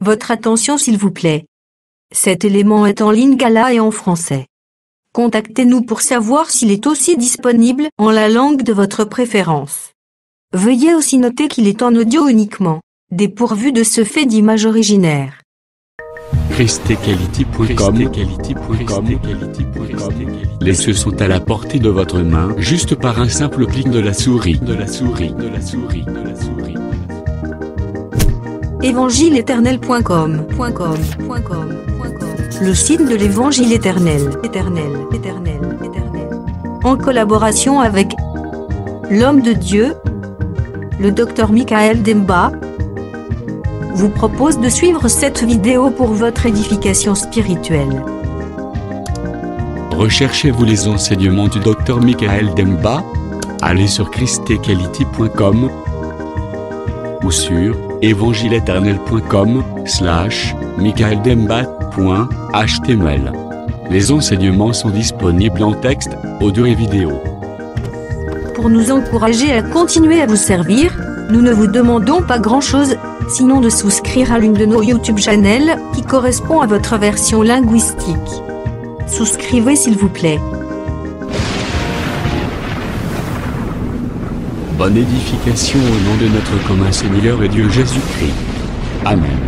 Votre attention s'il vous plaît. Cet élément est en lingala et en français. Contactez-nous pour savoir s'il est aussi disponible en la langue de votre préférence. Veuillez aussi noter qu'il est en audio uniquement, dépourvu de ce fait d'image originaire. ChristeQuality.com. Les cieux sont à la portée de votre main, juste par un simple clic de la souris. Évangile-éternel.com. Le site de l'Évangile éternel. En collaboration avec l'homme de Dieu, le Dr Michael Demba, vous propose de suivre cette vidéo pour votre édification spirituelle. Recherchez-vous les enseignements du Dr Michael Demba? Allez sur ChristeQuality.com ou sur evangileeternel.com/michaeldemba.html. Les enseignements sont disponibles en texte, audio et vidéo. Pour nous encourager à continuer à vous servir, nous ne vous demandons pas grand-chose, sinon de souscrire à l'une de nos YouTube channels qui correspond à votre version linguistique. Souscrivez s'il vous plaît. Bonne édification au nom de notre commun Seigneur et Dieu Jésus-Christ. Amen.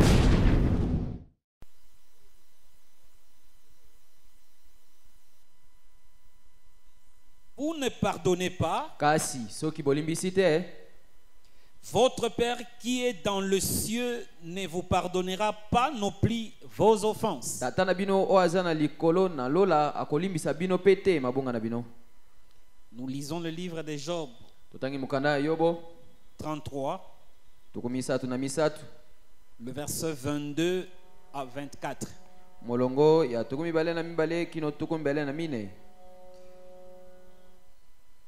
Vous ne pardonnez pas, kasi soki bolimbisi te votre Père qui est dans le ciel ne vous pardonnera pas non plus vos offenses. tata na bino oyo aza na likolo na lola akolimbisa bino pe te mabonga na bino. Nous lisons le livre de Job totangi mokanda ya yobo 33, tukumisatu na misatu le verset 22 à 24. molongo ya tukumibale na mibale kino tukumibale na mine.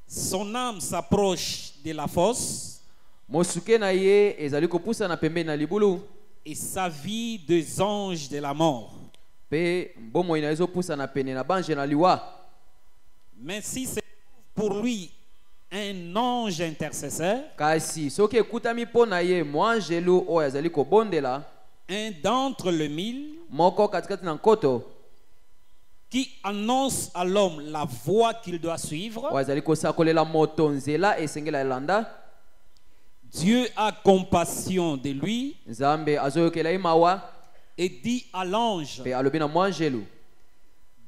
Son âme s'approche de la fosse mosuke na ye ezali kopusa na pembeni na libulu et sa vie des anges de la mort. pe mbomoi na ezopusa na pene na banje na liwa. Mais si c'est pour lui un ange intercesseur, kasi soki ekutami mpo na ye mwanjelu oyo azali kobondela un d'entre les 1000 moko katikati na nkoto qui annonce à l'homme la voie qu'il doit suivre, oyo azali kosakolela moto nzela esengela elanda, Dieu a compassion de lui nzambe azoyokela ye mawa et dit à l'ange, pe alobi na mwanjelu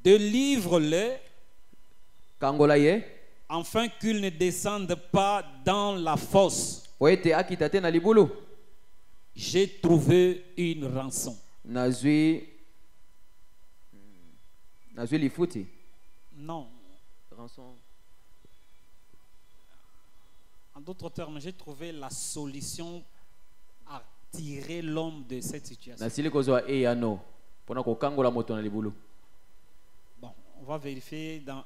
délivre-le kangola ye afin qu'il ne descende pas dans la fosse. po ete akita te na libulu. J'ai trouvé une rançon. nazwi lifuti Non, rançon. en d'autres termes, j'ai trouvé la solution à tirer l'homme de cette situation. nasili kozwa eyano mpona kokangola moto na libulu. Bon, on va vérifier dans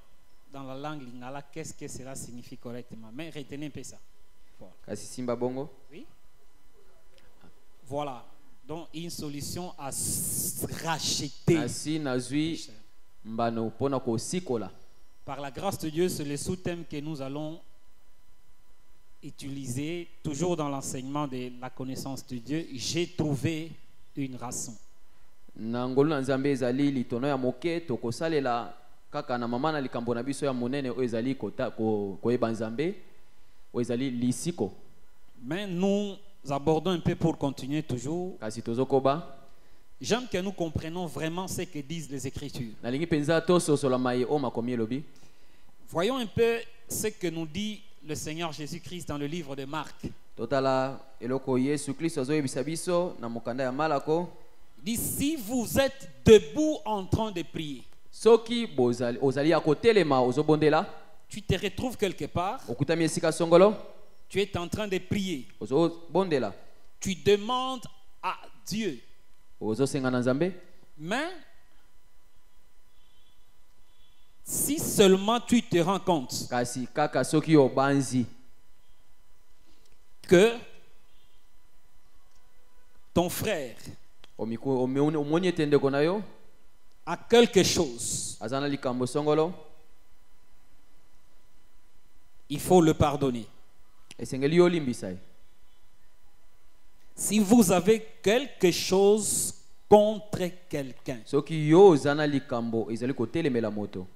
la langue lingala qu'est-ce que cela signifie correctement. Mais retenez un peu ça. Voilà. kasi simba bongo Oui. Voilà. Donc, une solution à racheter. nasi nazwi mbano mpona kosikola. Par la grâce de Dieu, c'est le sous-thème que nous allons utiliser toujours dans l'enseignement de la connaissance de Dieu. J'ai trouvé une rançon. na ngolu na nzambe ezali litono ya moke tokosalela kaka na mama na likambo na biso ya monene oyo ezali koyeba nzambe oyo ezali lisiko. Mais nous abordons un peu pour continuer toujours. kasi tozokoba J'aime que nous comprenions vraiment ce que disent les Écritures. nalingi mpenza tososola mai oyo makomi elobi. Voyons un peu ce que nous dit le Seigneur Jésus-Christ dans le livre de Marc. totala eloko yesu kristo azoyebisa biso na mokanda ya malako. Il dit, si vous êtes debout en train de prier, soki ozali ya kotelema ozobondela tu te retrouves quelque part, okutami esika songolo tu es en train de prier, ozobondela tu demandes à Dieu, ozosenga na nzambe. mais si seulement tu te rends compte kasi kaka soki obanzi que ton frère omoni ete ndeko na yo a quelque chose, aza na likambo songolo, il faut le pardonner. esengeli yo limbisa ye. Si vous avez quelque chose contre quelqu'un, soki yo ozana likambo ezali kotelemela moto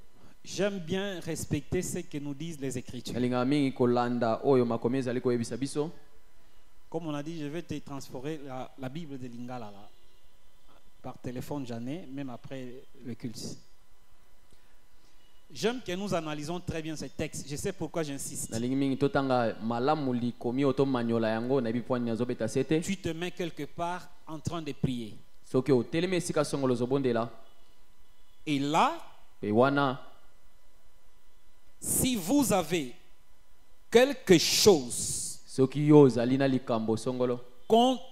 j'aime bien respecter ce que nous disent les Écritures. nalinga mingi kolanda oyo makomi ezali koyebisa biso. Comme on a dit, je vais te transférer la Bible de Lingala là, par téléphone, j'en ai, même après le culte. J'aime que nous analysons très bien ces textes. Je sais pourquoi j'insiste. nalingi mingi totanga malamu likomi oto manyola yango na bipwani azobeta sete. Tu te mets quelque part en train de prier. Soki otelemi esika songolo zobondela Et là, pe wana si vous avez quelque chose soki yo ozali na likambo songolo contre,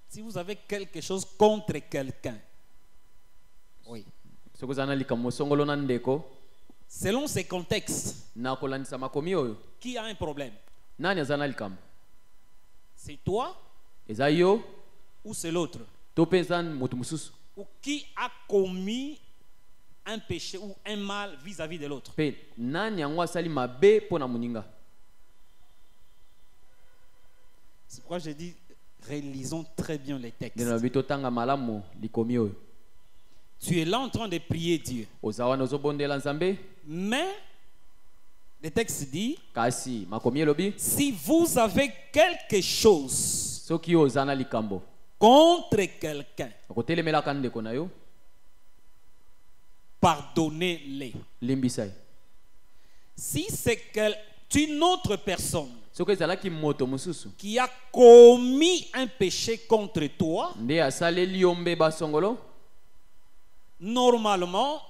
si vous avez quelque chose contre quelqu'un, oui, soki ozali na likambo songolo na ndeko selon ces contextes, na kolandisa makomi oyo qui a un problème? nani azali na likambo? C'est toi eza yo ou c'est l'autre? to mpe eza moto mosusu? Ou qui a commis un péché ou un mal vis-à-vis de l'autre? Mpe nani yango asali mabe mpo na moninga? C'est pourquoi je dis, relisons très bien les textes. ndena lobi totanga malamu likomi oyo. Tu es là en train de prier Dieu. oza wana ozobondela nzambe Mais le texte dit, kasi makomi elobi si vous avez quelque chose soki yo oza na likambo contre quelqu'un, okotelemelaka ndeko na yo pardonnez-les. limbisa ye. Si c'est une autre personne soki ezalaki moto mosusu qui a commis un péché contre toi, nde asaleli yo mbeba songolo normalement,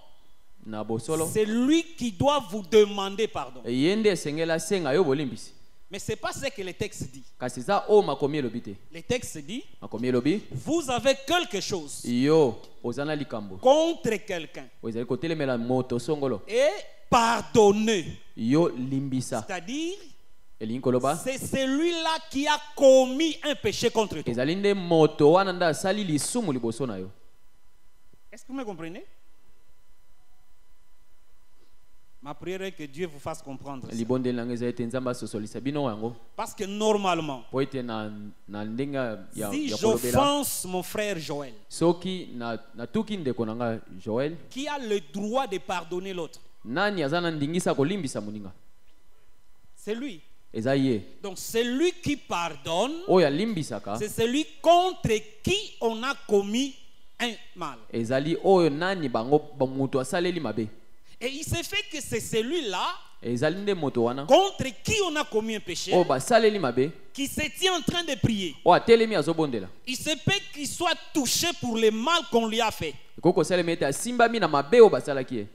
na bosolo c'est lui qui doit vous demander pardon. ye nde esengeli asenga yo bolimbisi. Mais ce n'est pas ce que le texte dit. kasi eza oyo makomi elobi te. Le texte dit, makomi elobi vous avez quelque chose yo oza na likambo contre quelqu'un oyo ezali kotelemela moto songolo et pardonnez. yo limbisa. C'est-à-dire, elingi koloba c'est celui-là qui a commis un péché contre toi. ezali nde moto wana nde asali lisumu liboso na yo. Est-ce que vous me comprenez? Ma prière est que Dieu vous fasse comprendre ça. libondeli nanga eza ete nzambe asosolisa bino yango Parce que normalement, po ete na ndenge ya si kolobela j'offense mon frère Joël, soki natuki ndeko na nga Joel, qui a le droit de pardonner l'autre? nani aza na ndingisa kolimbisa moninga? C'est lui. eza ye Donc celui qui pardonne, oyo alimbisaka c'est celui contre qui on a commis un mal. ezali oyo nani bango bamutu asaleli mabe. Et il se fait que c'est celui-là ezali nde moto wana contre qui on a commis un péché oyo basaleli mabe qui se tient en train de prier. oyo atelemi azobondela. Il se peut qu'il soit touché pour le mal qu'on lui a fait. ekoki kosalema ete asimbami na mabe oyo basalaki ye.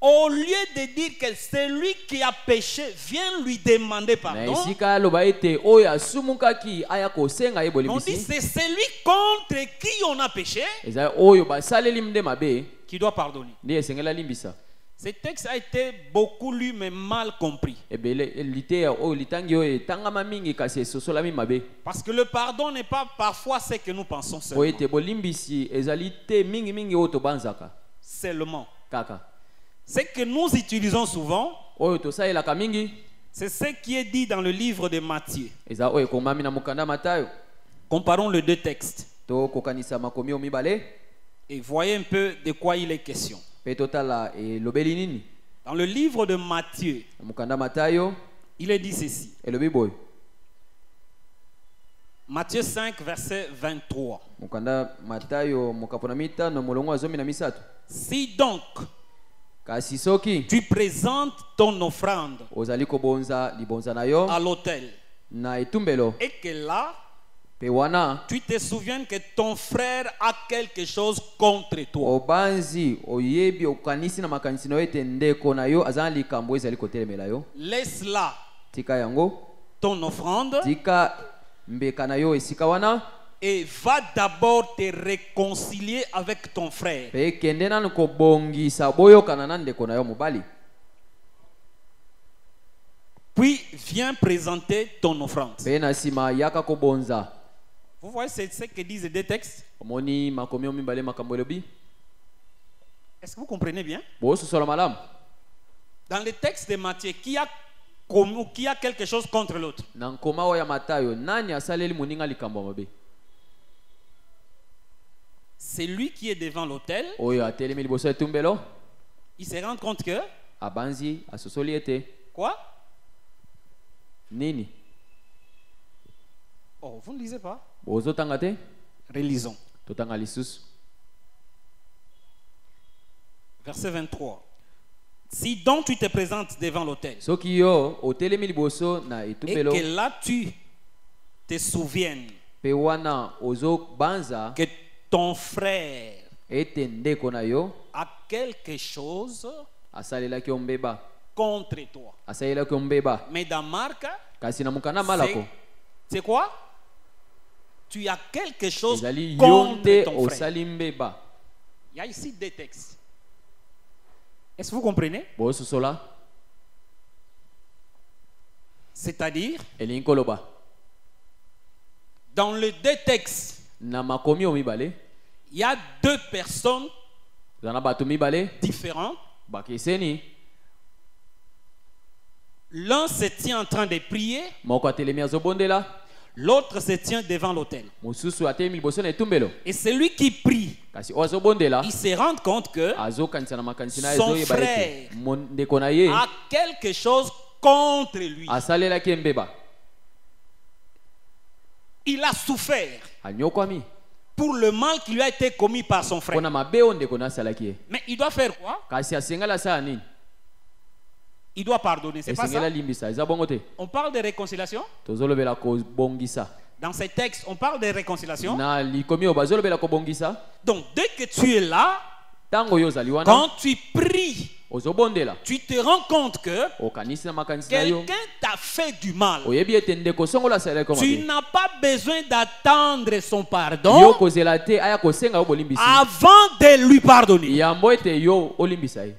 Au lieu de dire que celui qui a péché vient lui demander na pardon, esika aloba ete oyo asumukaki aya kosenga ye on dit bolimbisi c'est celui contre qui on a péché ezali oyo basaleli nde mabe qui doit pardonner. nde esengeli alimbisa. Ce texte a été beaucoup lu mais mal compris. ebele liteya oyo litangi oyo etangama mingi kasi esosolami mabe. Parce que le pardon n'est pas parfois ce que nous pensons po seulement. ete bolimbisi ezali te mingimingi oyo tobanzaka Seulement. kaka. Ce que nous utilisons souvent, oyo tosalelaka mingi c'est ce qui est dit dans le livre de Matthieu. eza oyo ekomami na mokanda Matayo. Comparons les deux textes tokokanisa makomi oyo mibale et voyez un peu de quoi il est question. mpe totala elobeli nini. Dans le livre de Matthieu, na mokanda Matayo il est dit ceci. elobi boye. Matthieu 5, verset 23. mokanda Matayo mokapo na mitano molongo wa zomi na misato. Si donc kasi soki tu présentes ton offrande ozali kobonza libonza na yo à l'autel na etumbelo et que là, mpe wana tu te souviens que ton frère a quelque chose contre toi, obanzi oyebi okanisi na makanisi na yo ete ndeko na yo aza na likambo ezali kotelemela yo, laisse là tika yango, ton offrande tika mbeka na yo esika wana, et va d'abord te réconcilier avec ton frère. mpe kende nanu kobongisa boyokana na ndeko na yo mobali, Puis viens présenter ton offrande. mpe na nsima yaka kobonza. Vous voyez c'est ce que disent les deux textes. omoni makomi oyo mibale makambo elobi Est-ce que vous comprenez bien? bososola malamu. Dans le texte de Matthieu, qui a ou qui a quelque chose contre l'autre. na nkoma oyo ya Matayo nani asaleli moninga likambo ya mabe? C'est lui qui est devant l'autel. Oyo atelemi liboso ya etumbelo Il se rend compte que abanzi asosoli ete quoi? nini Oh, vous ne lisez pas? bozotanga te? Relisons. Totanga lisusu. Verset 23. Si donc tu te présentes devant l'autel Soki yo otelemi liboso na et etumbelo que là tu te souviennes pe wana ozo banza que ton frère ete ndeko na yo a quelque chose asalelaki yo mbeba, contre toi. asalelaki yo mbeba, Mais dans Marc, kasi na mukana malako c'est quoi? Tu as quelque chose ezali yo contre nde ton frère. osali mbeba. Il y a ici deux textes. Est-ce que vous comprenez? Bososola C'est-à-dire, elingi koloba dans les deux textes, na makomi o mibale il y a deux personnes zana bato mibale différentes. bakeseni, L'un se tient en train de prier, moko atelemi azobondela, l'autre se tient devant l'autel. mosusu atelemi liboso na etumbelo, Et celui qui prie, kasi oyo azobondela il se rend compte que azokanisa na makanisi na son ezoyeba frère ete ndeko na ye a quelque chose contre lui. asalelaki ye mbeba, Il a souffert anyokwami pour le mal qui lui a été commis par son frère. mpona mabe oyo ndeko na asalaki ye, Mais il doit faire quoi? kasi asengeli asala nini? Il doit pardonner. C'est pas esengeli ça? alimbisa, eza bongo te? On parle de réconciliation. Tozolobela kobongisa Dans ces textes, on parle de réconciliation. na likomi oyo bazolobela kobongisa. Donc, dès que tu es là, Tango yo ozali wana quand tu pries, ozobondela, tu te rends compte que okanisi na makanisi na yo, quelqu'un t'a fait du mal. oyebi ete ndeko songola asalelaki yo Tu mabe, n'as pas besoin d'attendre son yo pardon kozela te aya kosenga yo bolimbisi avant de lui pardonner. yambo ete yo olimbisa ye.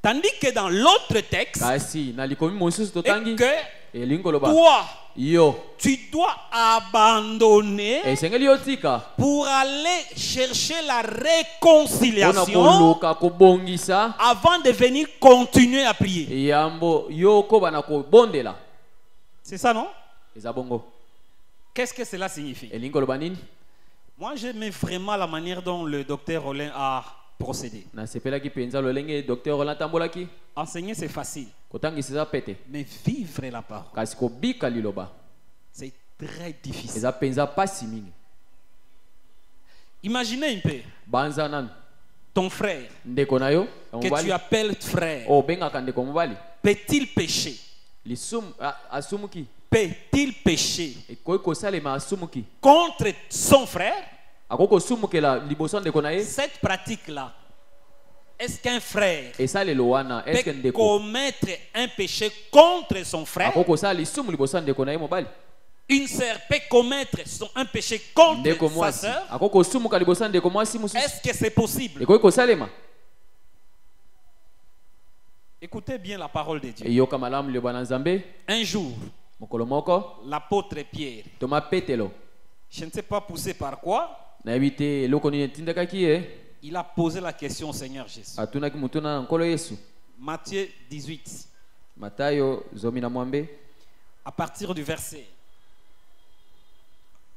Tandis que dans l'autre texte, Kasi na likomi mosusu et totangi que elingi koloba toi, yo tu dois abandonner esengeli yo tika pour aller chercher la mpona réconciliation koluka kobongisa avant de venir continuer à prier. yambo yo koba na kobondela. C'est ça, non? Eza bongo Qu'est-ce que cela signifie? elingi koloba nini? Moi, j'aime vraiment la manière dont le docteur Rollin a procédé. Nasepelaki mpenza lolenge docteur Roland atambolaki. Enseigner, c'est facile. Kotangisa eza pete, Mais vivre la parole, kasi kobika liloba c'est très difficile. eza mpenza pasi mingi. Imaginez un peu Banza nanu ton frère ndeko na yo ya que tu mobali appelles frère. obengaka ndeko mobali Peut-il pécher? asumuki, Peut-il pécher ekoki kosalema asumuki, contre son frère? akoki kosumukela liboso ya ndeko na ye. Cette pratique-là, est-ce qu'un frère esalelo wana eske peut ndeko commettre un péché contre son frère? akoki kosala lisumu liboso ya ndeko na ye mobali? Une sœur peut commettre un péché contre Ndeko sa mwasi sœur? akoki kosumuka liboso ya ndeko mwasi mosusu? Est-ce que c'est possible? Ekoki kosalema? Écoutez bien la parole de Dieu. eyoka malamu liloba na Nzambe. Un jour, Mokolo moko l'apôtre Pierre, toma petelo, je ne sais pas poussé par quoi, nayebi te eloko nini etindakaki ye, il a posé la question au Seigneur Jésus. atunaki mutuna na nkolo Yesu. Matthieu 18, Matayo zomi na mwambe à partir du verset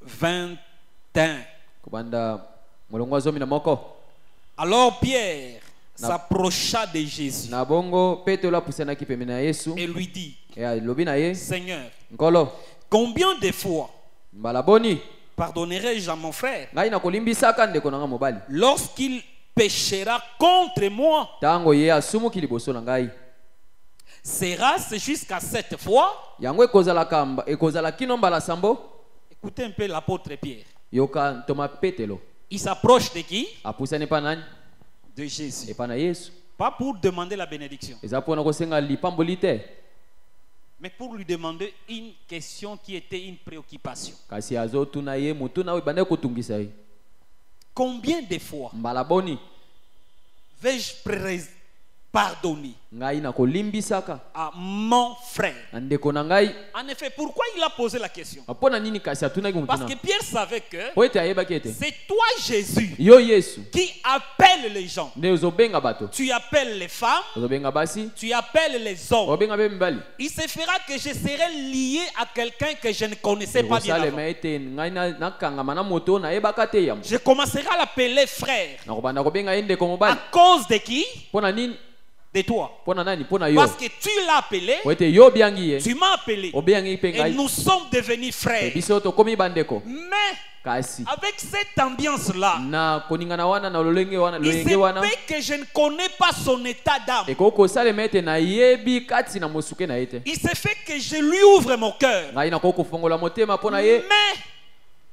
21. kobanda molongo wa zomi na moko. Alors Pierre s'approcha de Jésus Na bongo petelo apusanaki pembeni na Yesu et lui dit, elobi na ye, Seigneur, nkolo, combien de fois mbala boni pardonnerai-je à mon frère ngai nakolimbisaka ndeko na nga mobali lorsqu'il péchera contre moi? tango ye asumuki liboso na ngai? Sera-ce jusqu'à 7 fois? Yango ekozala kino mbala sambo. Écoutez un peu l'apôtre Pierre. Yoka ntoma petelo Il s'approche de qui? apusani pa nani? De Jésus. Epa na Yesu. Pas pour demander la bénédiction, Eza mpona kosenga lipamboli te, mais pour lui demander une question qui était une préoccupation. kasi azotuna ye mutuna oyo ebandaki kotungisa ye. Combien de fois Mbala boni vais-je pardonner ngai na kolimbisaka à mon frère. ndeko na ngai. En effet, pourquoi il a posé la question? Apona nini kasi atunaki Parce mutuna que Pierre savait que po ete ayebaki ete c'est toi, Jésus, yo Yesu qui appelle les gens. nde ozobenga bato, Tu appelles les femmes, ozobenga basi, tu appelles les hommes. obenga be mibali. Il se fera que je serai lié à quelqu'un que je ne connaissais pas bien avant. osalema ete ngai nakangama na moto nayebaka te yamo, Je commencerai à l'appeler frère. nakobanda kobenga ye ndeko À mobali. cause de qui? Mpona nini? De toi. Mpona nani? Mpona yo. Parce que tu l'as appelé, Po ete yo obiangi ye, tu m'as appelé. obiangi mpe Et ngai, nous sommes devenus pe frères. biso tokomi bandeko. Mais Kasi avec cette ambiance-là, na koningana wana na lolenge wana il lolenge se wana peut que je ne connais pas son état d'âme. ekoki kosalema ete nayebi kati na mosuke na ye te. Il se fait que je lui ouvre mon cœur. Ngai nakoki kofongola motema mpo na ye, Mais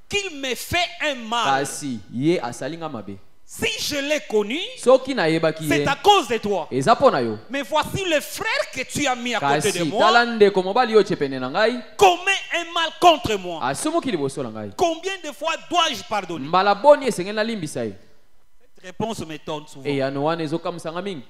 qu'il me fait un mal. kasi ye asali nga mabe. Si je l'ai connu, Soki nayebaki c'est ye à cause de toi. eza mpo na yo, Mais voici le frère que tu as mis à côté de kasi moi tala ndeko mobali yo tshepene na ngai commet un mal contre moi. asumuki liboso na ngai. Combien de fois dois-je pardonner? mbala boni esengeli nalimbisa ye. Cette réponse m'étonne souvent. eyano wana ezokamwisanga mingi.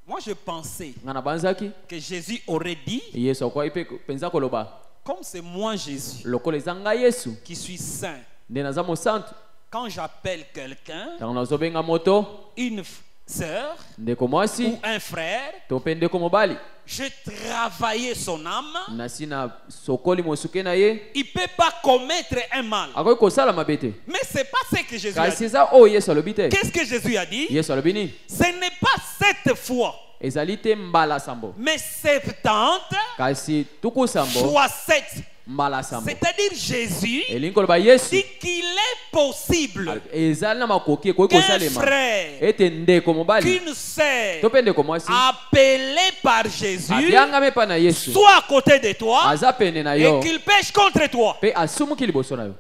Moi, je pensais Nga na banzaki que Jésus aurait dit, yesu akwai mpe penza koloba comme c'est moi Jésus lokola eza ngai yesu qui suis saint, nde naza mosantu, quand j'appelle quelqu'un, ntango nazobenga moto, une sœur ndeko mwasi ou un frère, to mpe ndeko mobali, je travaillais son âme, nasi na sokoli mosuke na ye, il ne peut pas commettre un mal. akoki kosala mabe te. Mais ce n'est pas ce que Jésus a kasi dit. eza oyo yesu alobi te. Qu'est-ce que Jésus a dit? yesu alobi nini? Ce n'est pas cette fois, ezali te mbala sambo, mais 70 kasi tuku sambo fois 7. mbala sambo. C'est-à-dire Jésus elingi koloba yesu dit qu'il est possible ezali na makoki ekoki qu'un kosalema frère, ete ndeko mobali qu'une sœur to mpe ndeko mwasi appelé par Jésus abiangami mpa na yesu soit à côté de toi aza pene na et yo qu'il pêche contre toi. mpe asumuki liboso na yo.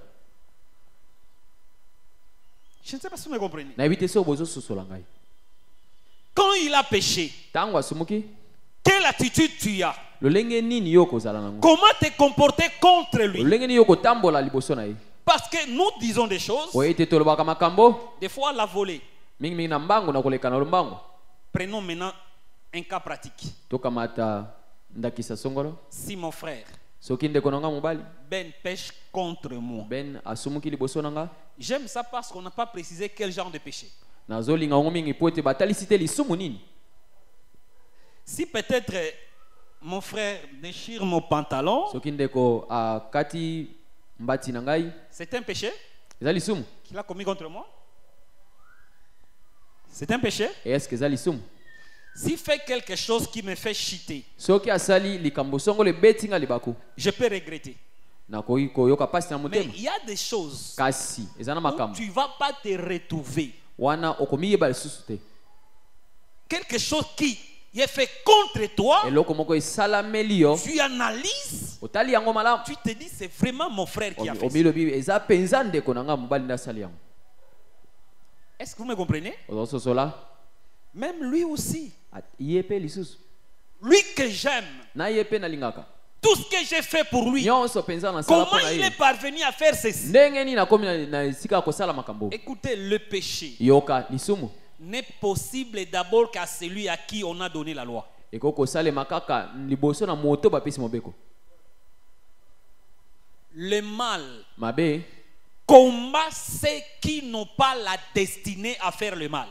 Je ne sais pas si vous me comprenez. nayebi te soki bozososola ngai. Quand il a péché, ntango asumuki quelle attitude tu as? lolenge nini yo kozala nango, Comment te comporter contre lui? lolenge nini yo kotambola liboso na ye. Parce que nous disons des choses, po ete tolobaka makambo des fois la volée. mingimingi na mbangu na koleka na lombangu. Prenons maintenant un cas pratique. tokamata ndakisa songolo. Si mon frère soki ndeko na nga mobali Ben pêche contre moi, ben asumuki liboso na nga, j'aime ça parce qu'on n'a pas précisé quel genre de péché. nazolinga ngo mingi po ete batalisi te lisumu nini. Si peut-être mon frère déchire mon pantalon, soki ndeko akati mbati na ngai, c'est un péché eza lisumu? qu'il a commis contre moi? C'est un péché? E eske eza lisumu? S'il fait quelque chose qui me fait chiter, soki asali likambo songolo ebeti nga libaku, je peux regretter. nakoki koyoka pasi na Mais motema. il y a des choses kasi eza na où makambo tu ne vas pas te retrouver. wana okomiyeba lisusu te. Quelque chose qui est fait contre toi, eloko moko esalameli yo, tu analyses, otali yango malamu, tu te dis c'est vraiment mon frère qui a fait ça. omilobi eza penza ndeko na nga mobali nde asali yango. Est-ce que vous me comprenez? ozososola Même lui aussi, ye mpe lisusu lui que j'aime, na ye mpe nalingaka tout ce que j'ai fait pour lui, nyonso penza nasala mpo comment na il ye. est parvenu à faire ceci? ndenge nini nakomi na esika ya kosala makambo. Écoutez, le péché yoka lisumu n'est possible d'abord qu'à celui à qui on a donné la loi. ekoki kosalema kaka liboso na moto bapesi mobeko. Le mal mabe combat ceux qui n'ont pas la destinée à faire le mal.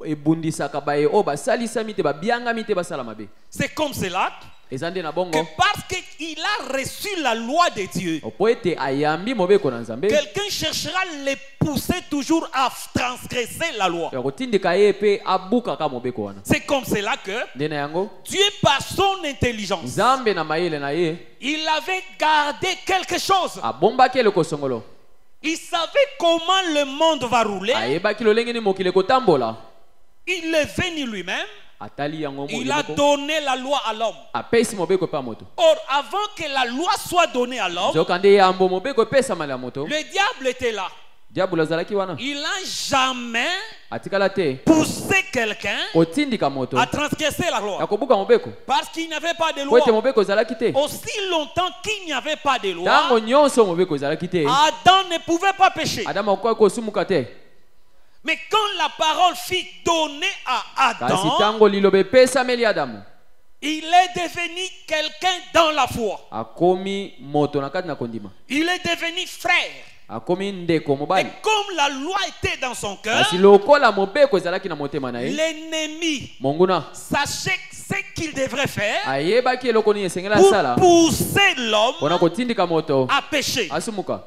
ebundisaka baye oyo basalisami te babiangami te basala mabe. C'est comme cela eza nde na que bongo parce qu'il a reçu la loi de Dieu, po ete ayambi mobeko na nzambe, quelqu'un cherchera à le pousser toujours à transgresser la loi. ya kotindika ye mpe abukaka mobeko wana. C'est comme cela que nde na yango Dieu, par son intelligence, nzambe na mayele na ye il avait gardé quelque chose. abombaki eloko songolo. Il savait comment le monde va rouler. ayebaki lolenge ni mokili ekotambola. Il est venu lui-même. atali yango Il a donné la loi à l'homme. apesi mobeko mpe ya moto. Or, avant que la loi soit donnée à l'homme, zoka nde yambo mobeko epesamala ya moto, le diable était là. diabolo azalaki wana. Il n'a jamais atikala te poussé quelqu'un kotindika moto à transgresser la ya loi. kobuka mobeko Parce qu'il n'y avait pas de po ete loi. mobeko ezalaki te. Aussi longtemps qu'il n'y avait pas de ntango loi, nyonso mobeko ezalaki te, Adam ne pouvait pas pécher. adamu akoki kosumuka te. Mais quand la parole fut donnée à kasi Adam, ntango liloba epesameli adamu il est devenu quelqu'un dans la foi. akomi moto na kati na kondima, Il est devenu frère. akomi ndeko Et mobali. comme la loi était dans son cœur, kasi lokola mobeko ezalaki na motema na ye, l'ennemi monguna sachait ce qu'il devrait faire ayebaki eloko nini esengeli pour asala pousser l'homme mpona kotindika moto à pécher. asumuka.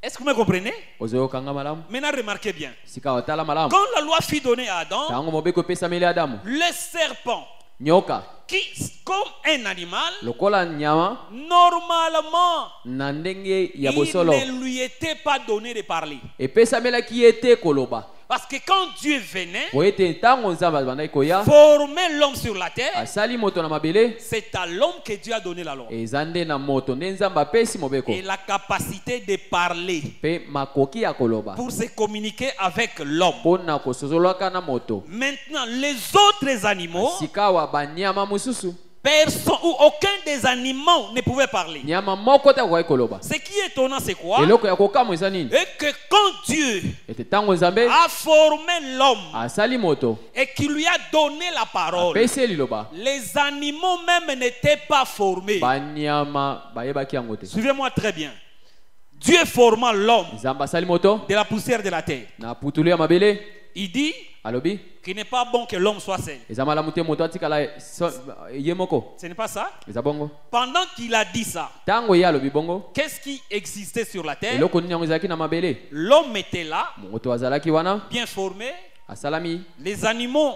Est-ce que vous me comprenez? ozoyokanga malamu, Maintenant, remarquez bien. sika otala malamu. Quand la loi fut donnée à Adam, ntango mobeko epesameli adamu, le serpent, nyoka qui, comme un animal, lokola nyama normalement, na ndenge ya il bosolo ne lui était pas donné de parler. epesamelaki ye te koloba, Parce que quand Dieu venait po ete ntango nzambe azalaki koya former l'homme sur la terre, asali moto na mabele, c'est à l'homme que Dieu a donné la loi. eza nde na moto nde nzambe apesi mobeko Et la capacité de parler mpe makoki ya koloba pour se communiquer avec l'homme. mpona kosozolwaka na moto. Maintenant, les autres animaux, sika wa banyama mosusu, personne ou aucun des animaux ne pouvait parler. nyama moko te akoki koloba. Ce qui est étonnant, c'est quoi? eloko ya kokamwa eza nini? Et que quand Dieu ete ntango nzambe a formé l'homme asali moto et qui lui a donné la parole, apesi ye liloba, les animaux même n'étaient pas formés. banyama bayebaki yango te. Suivez-moi très bien. Dieu formant l'homme nzambe asali moto de la poussière de la terre. na putulu ya mabele, Il dit alobi qu'il n'est pas bon que l'homme soit seul. eza malamu te moto atikala ye moko. Ce n'est pas ça? eza bongo. Pendant qu'il a dit ça, ntango ye alobi bongo, qu'est-ce qui existait sur la terre? eloko nini yango ezalaki na mabele? L'homme était là, moto azalaki wana bien formé. asalami, Les animaux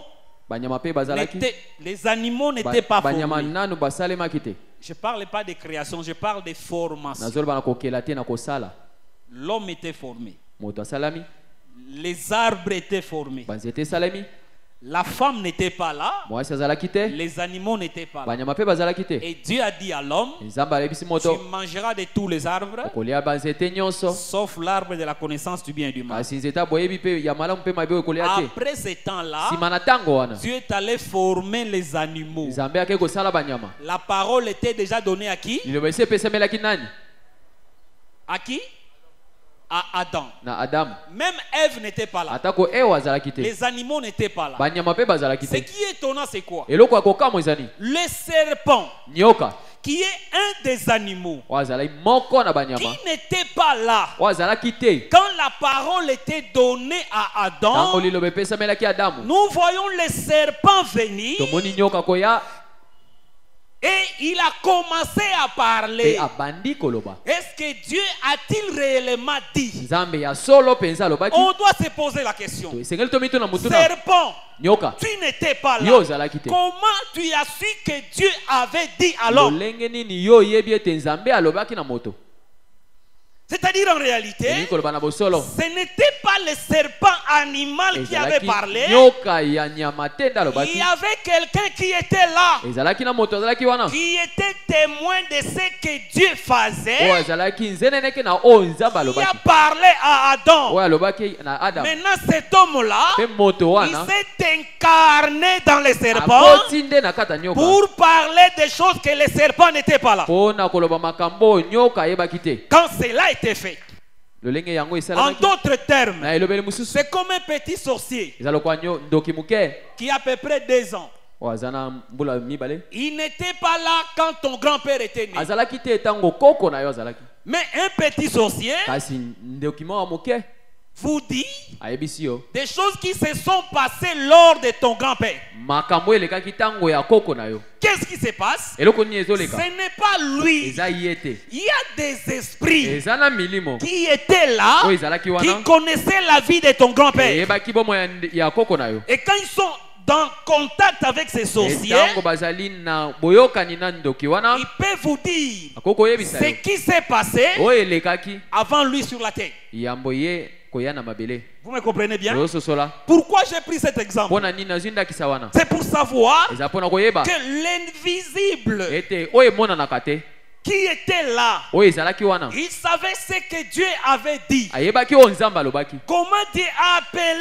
banyama mpe bazalaki, n'étaient pas banyama formés. nanu basalemaki te. Je ne parle pas de création, je parle de formation. nazoloba na kokela te na kosala. L'homme était formé. moto asalami, Les arbres étaient formés. banzete esalemi, La femme n'était pas là. mwasi azalaki te, Les animaux n'étaient pas là. banyama mpe bazalaki te. Et Dieu a dit à l'homme, nzambe alebisi tu moto, mangeras de tous les arbres, okolia banzete nyonso, sauf l'arbre de la connaissance du bien et du mal. kasi nzete boyebi mpe ya malamu mpe mabe okolia te. Après ce temps-là, nsima na ntango wana Dieu est allé former les animaux. nzambe ake kosala banyama. La parole était déjà donnée à qui? liloba esi epesamelaki nani? À qui? À Adam. na adamu. Même Ève n'était pas là. atako ewa azalaki te, Les animaux n'étaient pas là. banyama mpe bazalaki Ce te. qui est étonnant, c'est quoi? eloko ya kokamwa eza nini? Le serpent, nyoka qui est un des animaux, oyo azalaki moko na qui banyama, n'était pas là oyo azalaki te quand la parole était donnée à ntango Adam. liloba epesamelaki adamu. Nous voyons le serpent venir tomoni nyoka koya et il a commencé à mpe parler. abandi koloba. Est-ce que Dieu a-t-il réellement dit? nzambe ya solo mpenza alobaki. On doit se poser la question. esengeli tomituna mutuna Serpent, nyoka tu n'étais pas yo là. ozalaki te. Comment tu as su que Dieu avait dit à l'homme? lolenge nini yo oyebi ete nzambe alobaki na moto? C'est-à-dire en réalité, elingi koloba na bosolo ce n'était pas le serpent animal qui avait ezalaki parlé. nyoka ya nyama te nde Il alobaki. y avait quelqu'un qui était là, ezalaki na moto azalaki wana qui était témoin de ce que Dieu oyo faisait, azalaki nzeneneke na oyo nzambe qui a alobaki, parlé à Adam. oyo alobaki na adamu. Maintenant, cet homme-là, mpe moto il wana s'est incarné dans le serpent akoti nde na kati ya nyoka pour parler des choses que le serpent n'était pas là. mpona koloba makambo oyo nyoka ayebaki te. Quand cela était fait, lolenge yango en esalamaki d'autres termes, na elobeli mosusu, c'est comme un petit sorcier eza lokwa ndoki moke qui a à peu près 2 ans. oyo aza na mbula mibale. Il n'était pas là quand ton grand-père était né. azalaki te ntango koko na yo azalaki, Mais un petit sorcier kasi ndoki moko moke vous dit ayebisi yo des choses qui se sont passées lors de ton grand-père. makambo elekaki ntango ya koko na yo. Qu'est-ce qui se passe? eloko nini Ce ezoleka? n'est pas lui. eza ye te, Il y a des esprits eza na milimo qui étaient là, oyo ezalaki qui wana connaissaient la vie de ton grand-père. eyebaki bomo ya koko na yo. Et quand ils sont dans contact avec ces sorciers, ntango bazali na boyokani na ndoki wana, il peut vous dire akoki koyebisa ce yo qui s'est passé oyo elekaki avant lui sur la terre. yambo ye koya na mabele. Vous me comprenez bien? oyososola Pourquoi j'ai pris cet exemple? mpona nini nazwi ndakisa wana? C'est pour savoir eza mpona koyeba que l'invisible ete oyo emonanaka te, qui était là, oyo ezalaki wana, il savait ce que Dieu avait dit. ayebaki oyo nzambe alobaki, Comment Dieu a appelé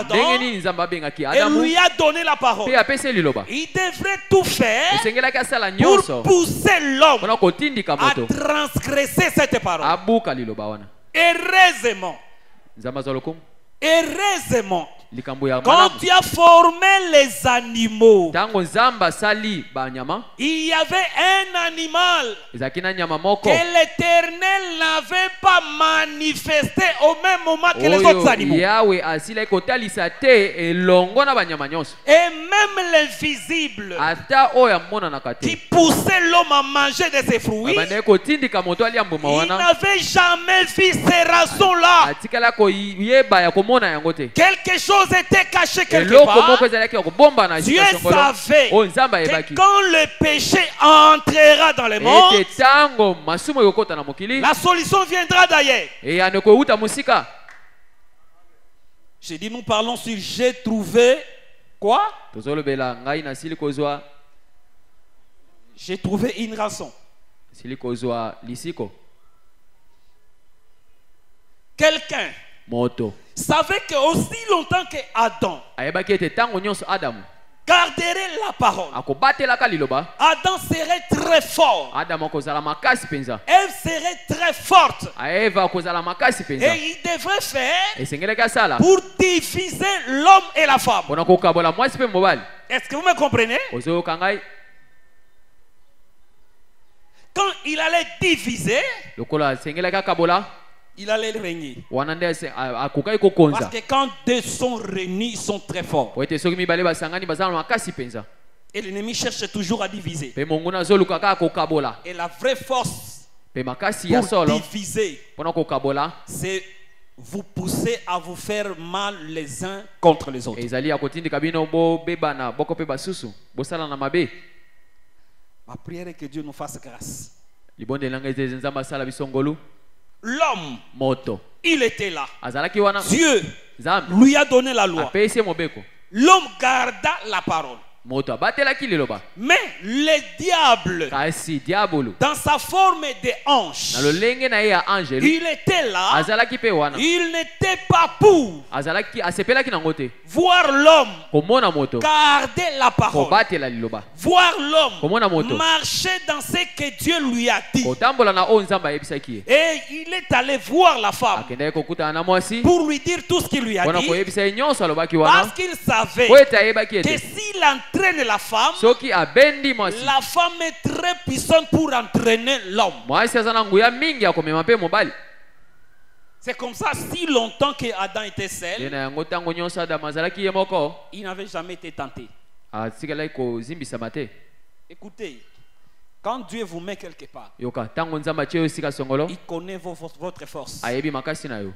ndenge Adam nini nzambe abengaki et adamu lui a donné la parole. mpe apesi liloba. Il devrait tout faire esengelaki asala pour nyonso pousser l'homme mpona kotindika à moto transgresser cette parole. abuka liloba wana. Heureusement, nzambe azwa lokumu Heureusement, likambo ya quand malamu. tu as formé les animaux, Tango nzamba sali ba nyama il y avait un animal ezalaki na nyama moko que l'Éternel n'avait pas manifesté au même moment que les autres oyo animaux. yawe asila kotalisa te elongo na banyama nyonso Et même l'invisible ata oyo amonanaka qui te poussait l'homme à manger de ses fruits, abandaki kotindika moto alia mbuma il wana n'avait jamais vu ces raisons-là. atikala koyeba ya komona yango te Quelque chose était caché quelque eloko moko part. ezalaki ya kobomba na Dieu esika songolo savait oyo nzambe que ayebaki quand le péché entrera dans le monde, ete tango masumu ekokota na mokili la solution viendra d'ailleurs. eyano ekouta mosika. J'ai dit, nous parlons sur j'ai trouvé quoi? tozolobela ngai nasili kozwa J'ai trouvé une rançon. sili kozwa lisiko Quelqu'un moto savait que aussi longtemps que Adam ayebaki ete tango nyonso adamu garderait la parole, akobatelaka liloba Adam serait très fort. adamu akozala makasi mpenza Ève serait très forte. eva akozala makasi mpenza Et il devrait faire esengelaki asala pour diviser l'homme et la femme. mpona kokabola mwasi mpe mobali. Est-ce que vous me comprenez? ozoyoka ngai Quand il allait diviser, lokola asengelaki akabola il allait régner. wana nde akokaki Parce kokonza que quand deux sont réunis, ils sont très forts. po ete soki mibale basangani bazala na makasi mpenza Et l'ennemi cherche toujours à diviser. mpe monguna azoluka kaka kokabola Et la vraie force mpe makasi ya pour solo diviser, mpona kokabola c'est vous pousser à vous faire mal les uns contre les autres. ezali ya kotindika bino bobebana boko mpe basusu bosala na mabe. Ma prière est que Dieu nous fasse grâce. libondelanga ete nzambe asala biso ngolu. L'homme, moto il était là. azalaki wana Dieu nzambe lui a donné la loi. apesi ye mobeko L'homme garda la parole. moto abatelaki liloba Mais le diable, kasi diabolo dans sa forme de na hanche, lolenge na ye ya angelu il était là. azalaki mpe wana Il n'était pas pour azalaki asepelaki nango te voir l'homme komona moto garder la parole. kobatela liloba Voir l'homme komona moto marcher dans ce que Dieu lui a dit. kotambola na oyo nzambe ayebisaki ye Et il est allé voir la femme akendaki kokutana na mwasi pour lui dire tout ce qu'il lui a mpona dit. koyebisa ye nyonso alobaki wana Parce qu'il savait po ete ayebaki que ete s'il entraîne la femme, soki abendi mwasi la femme est très puissante pour entraîner l'homme. mwasi aza na nguya mingi ya komema mpe mobali. C'est comme ça, si longtemps que Adam était ye seul, na yango ntango nyonso adamu azalaki ye moko il n'avait jamais été tenté. atikalaki kozimbisama te. Écoutez, quand Dieu vous met quelque part, yoka ntango nzambe atie yo esika songolo il connaît votre force. ayebi makasi na yo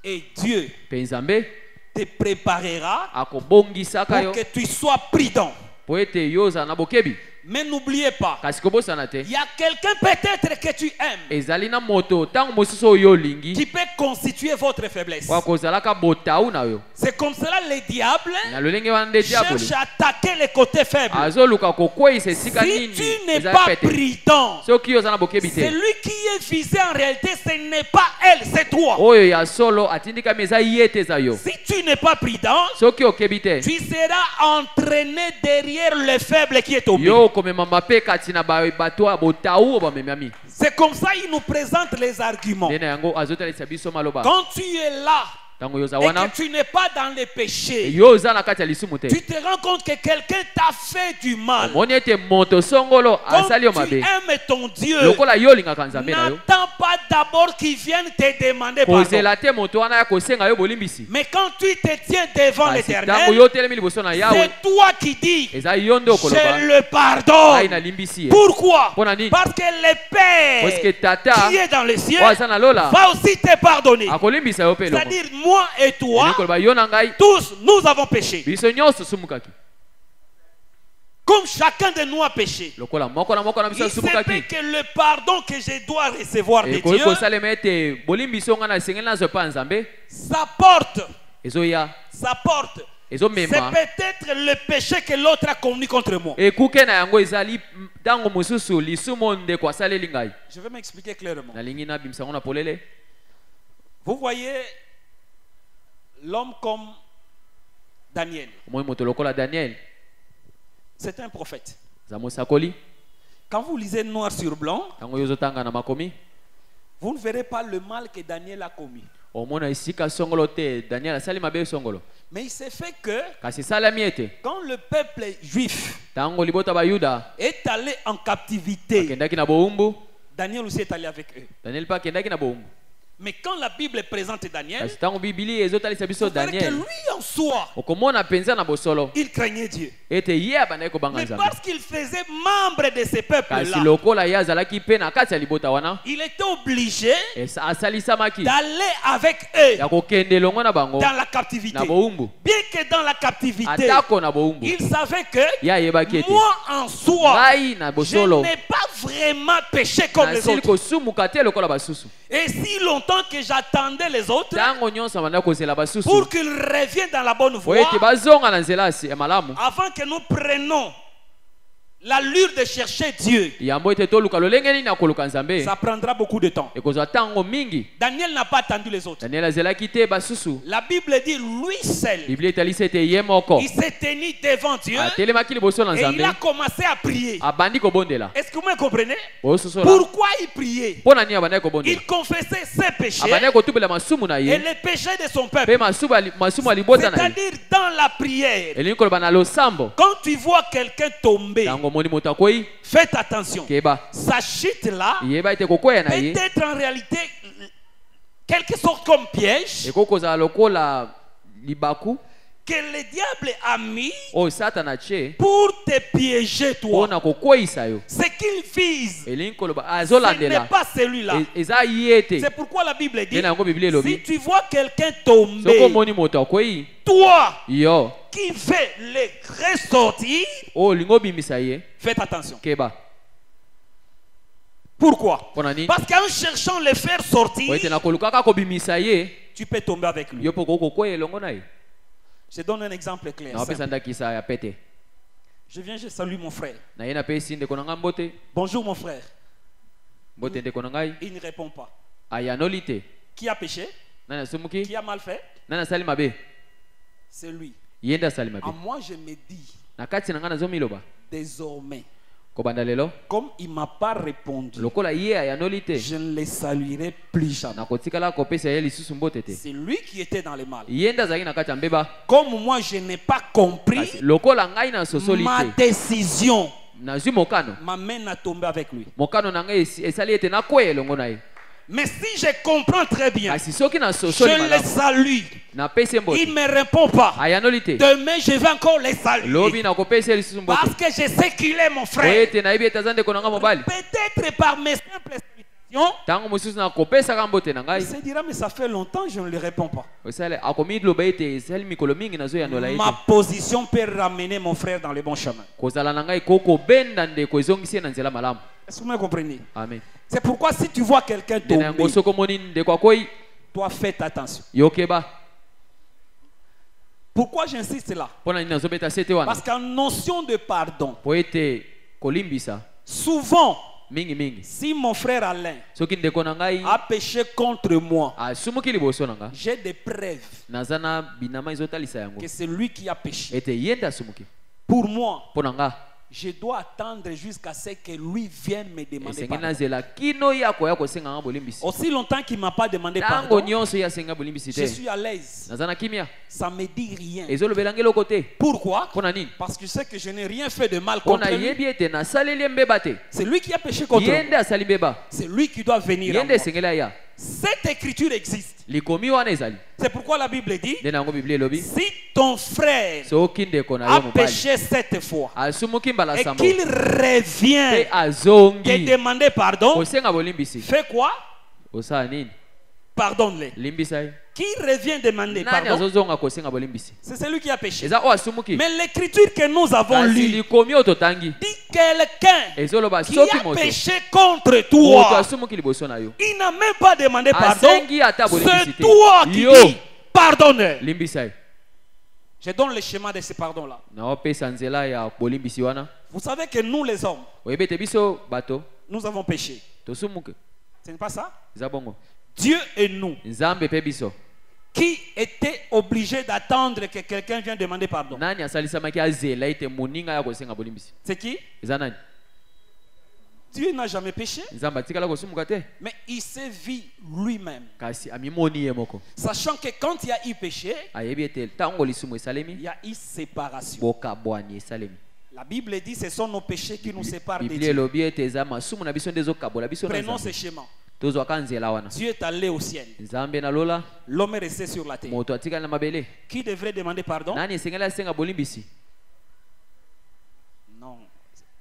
Et Dieu mpe nzambe te préparera akobongisaka yo pour que tu sois prudent. po ete yo ozala na bokebi. Mais n'oubliez pas, kasi kobosana te il y a quelqu'un peut-être que tu aimes ezali na moto ntango mosusu oyo yo olingi qui peut constituer votre faiblesse. po akozalaka botau na yo. C'est comme cela le diable na lolenge wana nde diabolo cherche à attaquer les côtés faibles. azoluka kokweyisa esika Si nini tu n'es ezali pas pete prudent, soki oza na bokebi te celui qui est visé en réalité, ce n'est pas elle, c'est toi. oyo ya solo atindikami eza ye te eza yo. Si tu n'es pas prudent, soki okebi te tu seras entraîné derrière le faible qui est au milieu. yo okomema mape kati na bato ya botau oyo bamemami. C'est comme ça il nous présente les arguments. nde na yango azotalisa biso maloba Quand tu es là ntango yo oza et wana que tu n'es pas dans les péchés, yo oza na kati ya lisumu te tu te rends compte que quelqu'un t'a fait du mal. omoni ete moto songolo Comme asali yo tu mabe aimes ton Dieu, lokola yo olingaka nzambe na yo n'attends pas d'abord qu'il vienne te demander pardon. kozela te moto wana ya kosenga yo bolimbisi. Mais quand tu te tiens devant kasi ntango l'Éternel, yo otelemi liboso na yawe c'est toi qui dis, eza yo nde okoloba je le pardonne. ngai nalimbisi ye. Pourquoi? Mpona nini? Parce que le Parce que Père tata qui est dans les cieux oyo aza na lola va aussi te pardonner. akolimbisa yo mpe elongo. C'est-à-dire moi et toi, Elingi koloba yo na ngai tous nous avons péché. biso nyonso osumukaki Comme chacun de nous a péché. lokola moko na moko na biso Il se peut asumukaki que le pardon que je dois recevoir de ekoki Dieu, kosalema ete bolimbiso nga na esengeli nazwa epa ya nzambe ça porte, ezoya ça porte. C'est ezomema peut-être le péché que l'autre a commis contre moi. ekuke na yango ezali ntango mosusu lisumu ndeko asaleli ngai. Je vais m'expliquer clairement. nalingi nabimisa yango na polele. Vous voyez l'homme comme Daniel. omoi moto lokola daniel C'est un prophète. aza mosakoli. Quand vous lisez noir sur blanc, ntango yo ozotanga na makomi vous ne verrez pas le mal que Daniel a commis. omona esika songolo te Daniel asali mabe songolo Mais il s'est fait que kasi salami ete quand le peuple juif tango libota ba Yuda est allé en captivité, kendaki na boumbu Daniel aussi est allé avec eux. Daniel pa kendaki na boumbu Mais quand la Bible présente Daniel, kasi tango bibili ezotalisa biso il paraît que Daniel lui en soi, okomona penza na bosolo il craignait Dieu. ete ye abandaki kobanga Mais Nzambe parce qu'il faisait membre de ces kasi peuples-là, lokola ye azalaki pe na kati ya libota wana il était obligé asalisamaki d'aller avec eux ya kokende elongo na bango dans la captivité. na boumbu Bien que dans la captivité, atako na boumbu il savait que ye ayebaki ete moi en soi, ngai na je bosolo n'ai pas vraiment péché comme les nasili autres. kosumuka te lokola basusu Et si longtemps que j'attendais les autres ntango nyonso abandaki kozela basusu pour qu'ils reviennent dans la bonne po voie, ete bazonga na nzela ya malamu avant que nous prenions l'allure de chercher Dieu, yambo ete toluka lolenge nini ya koluka Nzambe ça prendra beaucoup de temps. ekozwa ntango mingi. Daniel n'a pas attendu les autres. Daniel azelaki te basusu La Bible dit lui seul, biblia etalisi ete ye moko il s'est tenu devant Dieu atelemaki liboso na et il Nzambe a commencé à prier. abandi kobondela Est-ce que vous me comprenez? bosusola Pourquoi il priait? mpo na nini abandaki kobondela Il confessait ses péchés abandaki kotubela masumu na et ye les péchés de son mpe peuple. masumu ya libota na ye C'est-à-dire dans la prière, elingi koloba na losambo quand tu vois quelqu'un tomber, ntango omoni moto akwei faites attention. keba Sa chute là yeba ete kokweya na ye peut-être en réalité quelque sorte comme piège ekoki kozala lokola libaku que le diable a mis oyo satana atie pour te piéger toi. mpona kokweyisa yo Ce qu'il vise, elingi koloba ce n'est azolandela pas celui-là. eza ye te C'est pourquoi la Bible dit, nde na yango biblia si elobi tu vois quelqu'un soki tomber, omoni moto akwei toi yo qui fais les ressortir, oyo olingi obimisa ye faites attention. keba Pourquoi? mpona nini Parce qu'en cherchant le faire sortir, po ete na kolukaka kobimisa ye tu peux tomber avec lui. yo mpo koki kokweya elongo na ye Je donne un exemple clair. nawapesa simple. ndakisa ya pete Je viens, je salue mon frère. na ye napesi ndeko na ngai mbote Bonjour mon frère. mbote ndeko na ngai Il ne répond pas. ayanoli te Qui a péché? nani asumuki Qui a mal fait? nani asali mabe C'est lui. ye nde asali mabe À moi, je me dis, na kati na ngai nazomiloba désormais, kobanda lelo comme il ne m'a pas répondu, lokola ye ayanoli te je ne le saluerai plus jamais. nakotikala kopesa ye lisusu mbote te C'est lui qui était dans le mal. ye nde azalaki na kati ya mbeba Comme moi, je n'ai pas compris kasi lokola ngai nasosoli ma te décision, nazwi mokano ma main a tombé avec lui. mokano na ngai esali ete nakweya elongo na ye Mais si je comprends très bien, kasi soki je nasosoli le malamu salue. napesi ye mbote Il ne me répond pas. ayanoli te Demain, je vais encore le saluer. lobi nakopesa ye lisusu mbote Parce que je sais qu'il est mon po frère. ete nayebi ete aza ndeko na ngai mobali Peut-être par mes simples salutations, ntango mosusu nakopesaka mbote na il ngai se dira, mais ça fait longtemps que je ne lui réponds pas. osala akomiloba ete esali mikolo mingi nazoyanola ye Ma te position peut ramener mon frère dans le bon chemin. kozala na ngai kokobenda ndeko ezongisi ye na nzela malamu Est-ce que vous me comprenez? amen C'est pourquoi si tu vois quelqu'un nde na yango tomber, soki omoni ndeko akwei toi faites attention. yokeba Pourquoi j'insiste là? mpo na nini nazobeta se te wana Parce qu'en notion de pardon, po ete kolimbisa souvent, mingimingi si mon frère Alain soki ndeko na ngai a péché contre moi, asumuki liboso na ngai j'ai des preuves naza na binama ezotalisa yango que c'est lui qui a péché. ete ye nde asumuki Pour moi, mpo na nga je dois attendre jusqu'à ce que lui vienne me demander esengi pardon. nazela kino ye akoya kosenga nga bolimbisi Aussi longtemps qu'il ne m'a pas demandé ntango pardon, nyonso ye asenga bolimbisi je te suis à l'aise. naza na kimia Ça ne me dit rien. ezolobela ngai eloko te Pourquoi? mpo na nini Parce que je sais que je n'ai rien fait de mal mpo contre na lui. yebi ete nasaleli ye mbeba te C'est lui qui a péché contre ye moi. nde asali mbeba C'est lui qui doit venir ye à nde moi. esengeli aya Cette écriture existe. likomi wana ezali C'est pourquoi la Bible dit, nde na yango biblia elobi si ton frère soki ndeko na a yo mobali péché 7 fois asumuki mbala et sambo qu'il mpe revient te azongi demander pardon, kosenga bolimbisi fais quoi? osala nini Pardonne-les. limbisa ye Qui revient demander nani pardon? azozonga kosenga bolimbisi C'est celui qui a péché. eza oyo asumuki Mais l'écriture que nous avons kasi lue likomi oyo totangi dit quelqu'un ezoloba qui soki a moto péché contre moto toi. asumuki liboso na yo Il n'a même pas demandé pardon. asengi ata bolimbisi C'est te toi qui yo dis pardonne. limbisa ye Je donne le schéma de ce pardon-là. naopesa nzela ya bolimbisi wana Vous savez que nous les hommes, oyebi ete biso bato nous avons péché. tosumuke Ce n'est pas ça? eza bongo Dieu et nous, nzambe mpe biso qui étaient obligés d'attendre que quelqu'un vienne demander pardon. nani asalisamaki azela ete moninga ya kosenga bolimbisi C'est qui? eza nani Dieu n'a jamais péché, nzambe atikala kosumuka te mais il s'est vu lui-même. kasi amimoni ye moko Sachant que quand il y a eu péché, ayebi ete ntango lisumu il esalemi y a eu séparation. bokabwani esalemi La Bible dit que ce sont nos péchés qui nous séparent de biblia Dieu. elobi ete eza masumu na biso nde ezokabola biso na Prenons ce nzambe chemin. tozwaka nzela wana Dieu est allé au ciel. nzambe nalola L'homme est resté sur la terre. moto atikali na mabele Qui devrait demander pardon? nani esengeli asenga bolimbisi Non.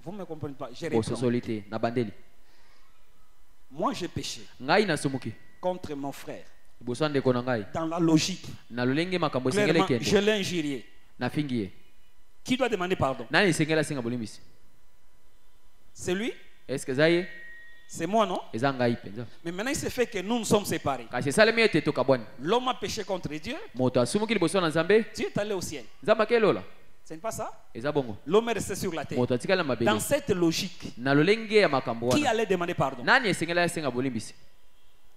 Vous ne me comprenez pas. Je réponds. bososoli te na bandeli Moi, j'ai péché ngai nasumuki contre mon frère. liboso ya ndeko na ngai Dans la logique. na lolenge makambo esengeli Clairement, je ekende l'ai injurié. nafingi ye Qui doit demander pardon? nani esengeli asenga bolimbisi C'est lui? eske eza ye C'est moi, non? eza ngai mpenza Mais maintenant, il se fait que nous nous sommes séparés. kasi esalemi ete tokabwani L'homme a péché contre Dieu. moto asumuki liboso na nzambe Dieu est allé au ciel. nzambe akelola Ce n'est pas ça? eza bongo L'homme est resté sur la terre. moto atikali na mabele Dans cette logique, na lolenge ya makambo qui wana allait demander pardon? nani esengeli asenga bolimbisi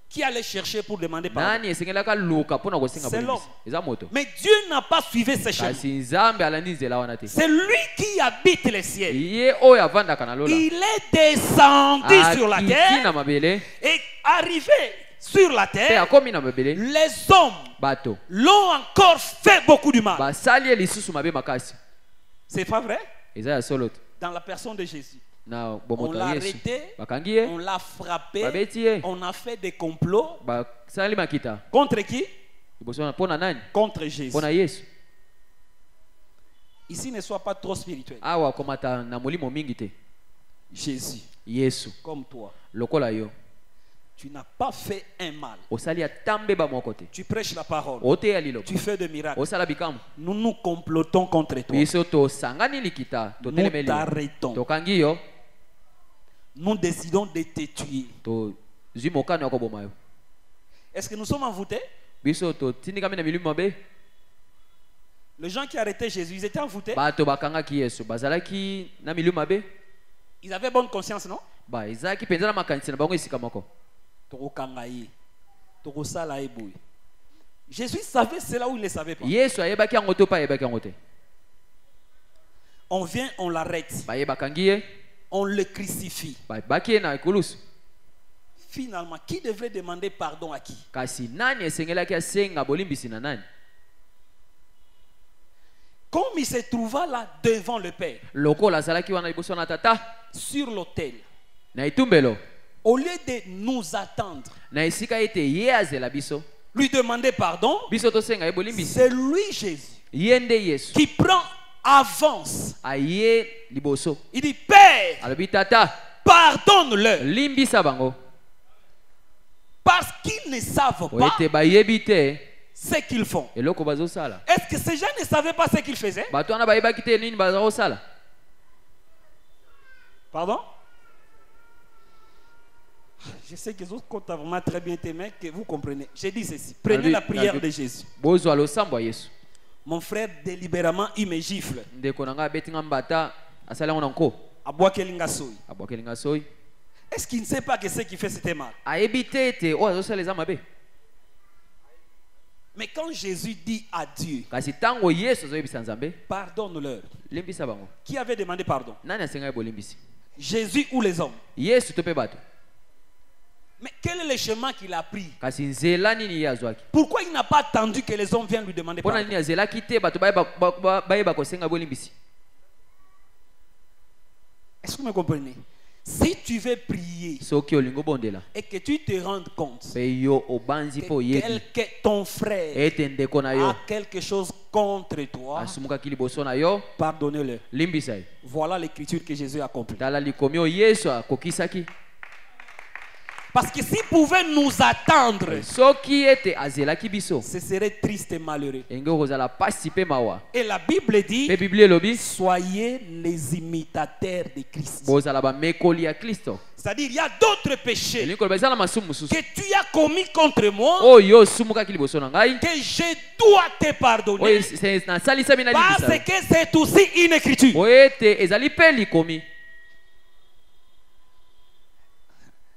Qui allait chercher pour demander pardon? nani esengeli akaluka mpona kosenga C'est bolimbisi l'homme. eza moto Mais Dieu n'a pas suivi ses chemins. kasi nzambe alandi nzela wana te C'est lui qui habite les cieux. ye oyo avandaka na lola Il est descendu sur la akiti na terre mabele et arrivé sur la mpe terre, akomi na mabele les hommes bato l'ont encore fait beaucoup du mal. basali ye lisusu mabe makasi C'est pas vrai? eza ya solo te Dans la personne de Jésus. na On bomoto l'a ya yesu arrêté, bakangi ye on l'a frappé, babeti ye on a fait des complots. basali makita Contre qui? liboso na mpo na nani Contre Jésus. mpo na yesu Ici, ne sois pas trop spirituel. awa komata na molimo mingi te Jésus, yesu comme toi, lokola yo tu n'as pas fait un mal. osali ata mbeba moko te Tu prêches la parole. oteya liloba Tu fais des miracles. osala bikambo Nous nous complotons contre toi. biso tosangani likita Nous totelemeli yo. t'arrêtons. tokangi yo Nous décidons de te tuer. tozwi mokano ya koboma yo Est-ce que nous sommes envoûtés? biso totindikami na milimo mabe Les gens qui arrêtaient Jésus, ils étaient envoûtés. bato bakangaki yesu bazalaki na milimo mabe Ils avaient bonne conscience, non? ezalaki mpenza na makanisi na bango esika moko Tokokanga ye. Tokosala ye boye. Jésus savait cela ou il ne savait pas. yesu ayebaki yango to mpe ayebaki yango te On vient, on l'arrête. bakangi ye On le crucifie. baki ye na ekulusu Finalement, qui devrait demander pardon à qui? kasi nani esengelaki asenga bolimbisi na nani Comme il se trouva là devant le Père, lokola azalaki wana liboso na tata sur l'autel, na etumbelo au lieu de nous attendre, na esika ete ye azela biso lui demander pardon, biso tosenga ye bolimbisi c'est lui, Jésus, ye nde yesu qui prend avance. aye liboso Il dit, Père, alobi tata pardonne-leur, limbisa bango parce qu'ils ne savent po pas ete bayebi te ce qu'ils font. eloko bazosala Est-ce que ces gens ne savaient pas ce qu'ils faisaient? bato wana bayebaki te nini bazosala Pardon? Je sais que vous comptez vraiment très bien tes mains, que vous comprenez. J'ai dit ceci. Prenez la prière de Jésus. bozwa losambo ya yesu Mon frère, délibérément, il me gifle. ndeko na ngai abeti nga mbata asali yango na nko Abwakelinga soyi. abwakeli nga soi Est-ce qu'il ne sait pas que ce qu'il fait, c'était mal? ayebi te ete oyo azosala eza mabe Mais quand Jésus dit à Dieu, kasi ntango yesu azoyebisa nzambe pardonne-leur, limbisa bango qui avait demandé pardon? nani asengai bolimbisi Jésus ou les hommes? yesu to mpe bato Mais quel est le chemin qu'il a pris? kasi nzela nini ye azwaki Pourquoi il n'a pas attendu que les hommes viennent lui demander mpona pardon? nini azelaki te bato bayeba kosenga bolimbisi Est-ce que vous me comprenez? Si tu veux prier soki olingi obondela et que tu te rendes compte mpe yo obanzi mpe que oyebi ton frère ete ndeko na yo a quelque chose contre toi, asumukaki liboso na yo pardonnez-le. limbisa ye Voilà l'écriture que Jésus a accomplie. tala likomi oyo yesu akokisaki Parce que s'il pouvait nous attendre, soki ete azelaki biso ce serait triste et malheureux. enge okozala pasi mpe mawa Et la Bible dit, mpe biblia elobi soyez les imitateurs de Christ. bozala bamekoli ya kristo C'est-à-dire, il y a d'autres péchés elingi koloba eza na masumu mosusu que tu as commis contre moi, oyo osumukaki liboso na ngai que je dois te oyo pardonner, nasalisami parce nalimbisa que c'est aussi une écriture. po ete ezali mpe likomi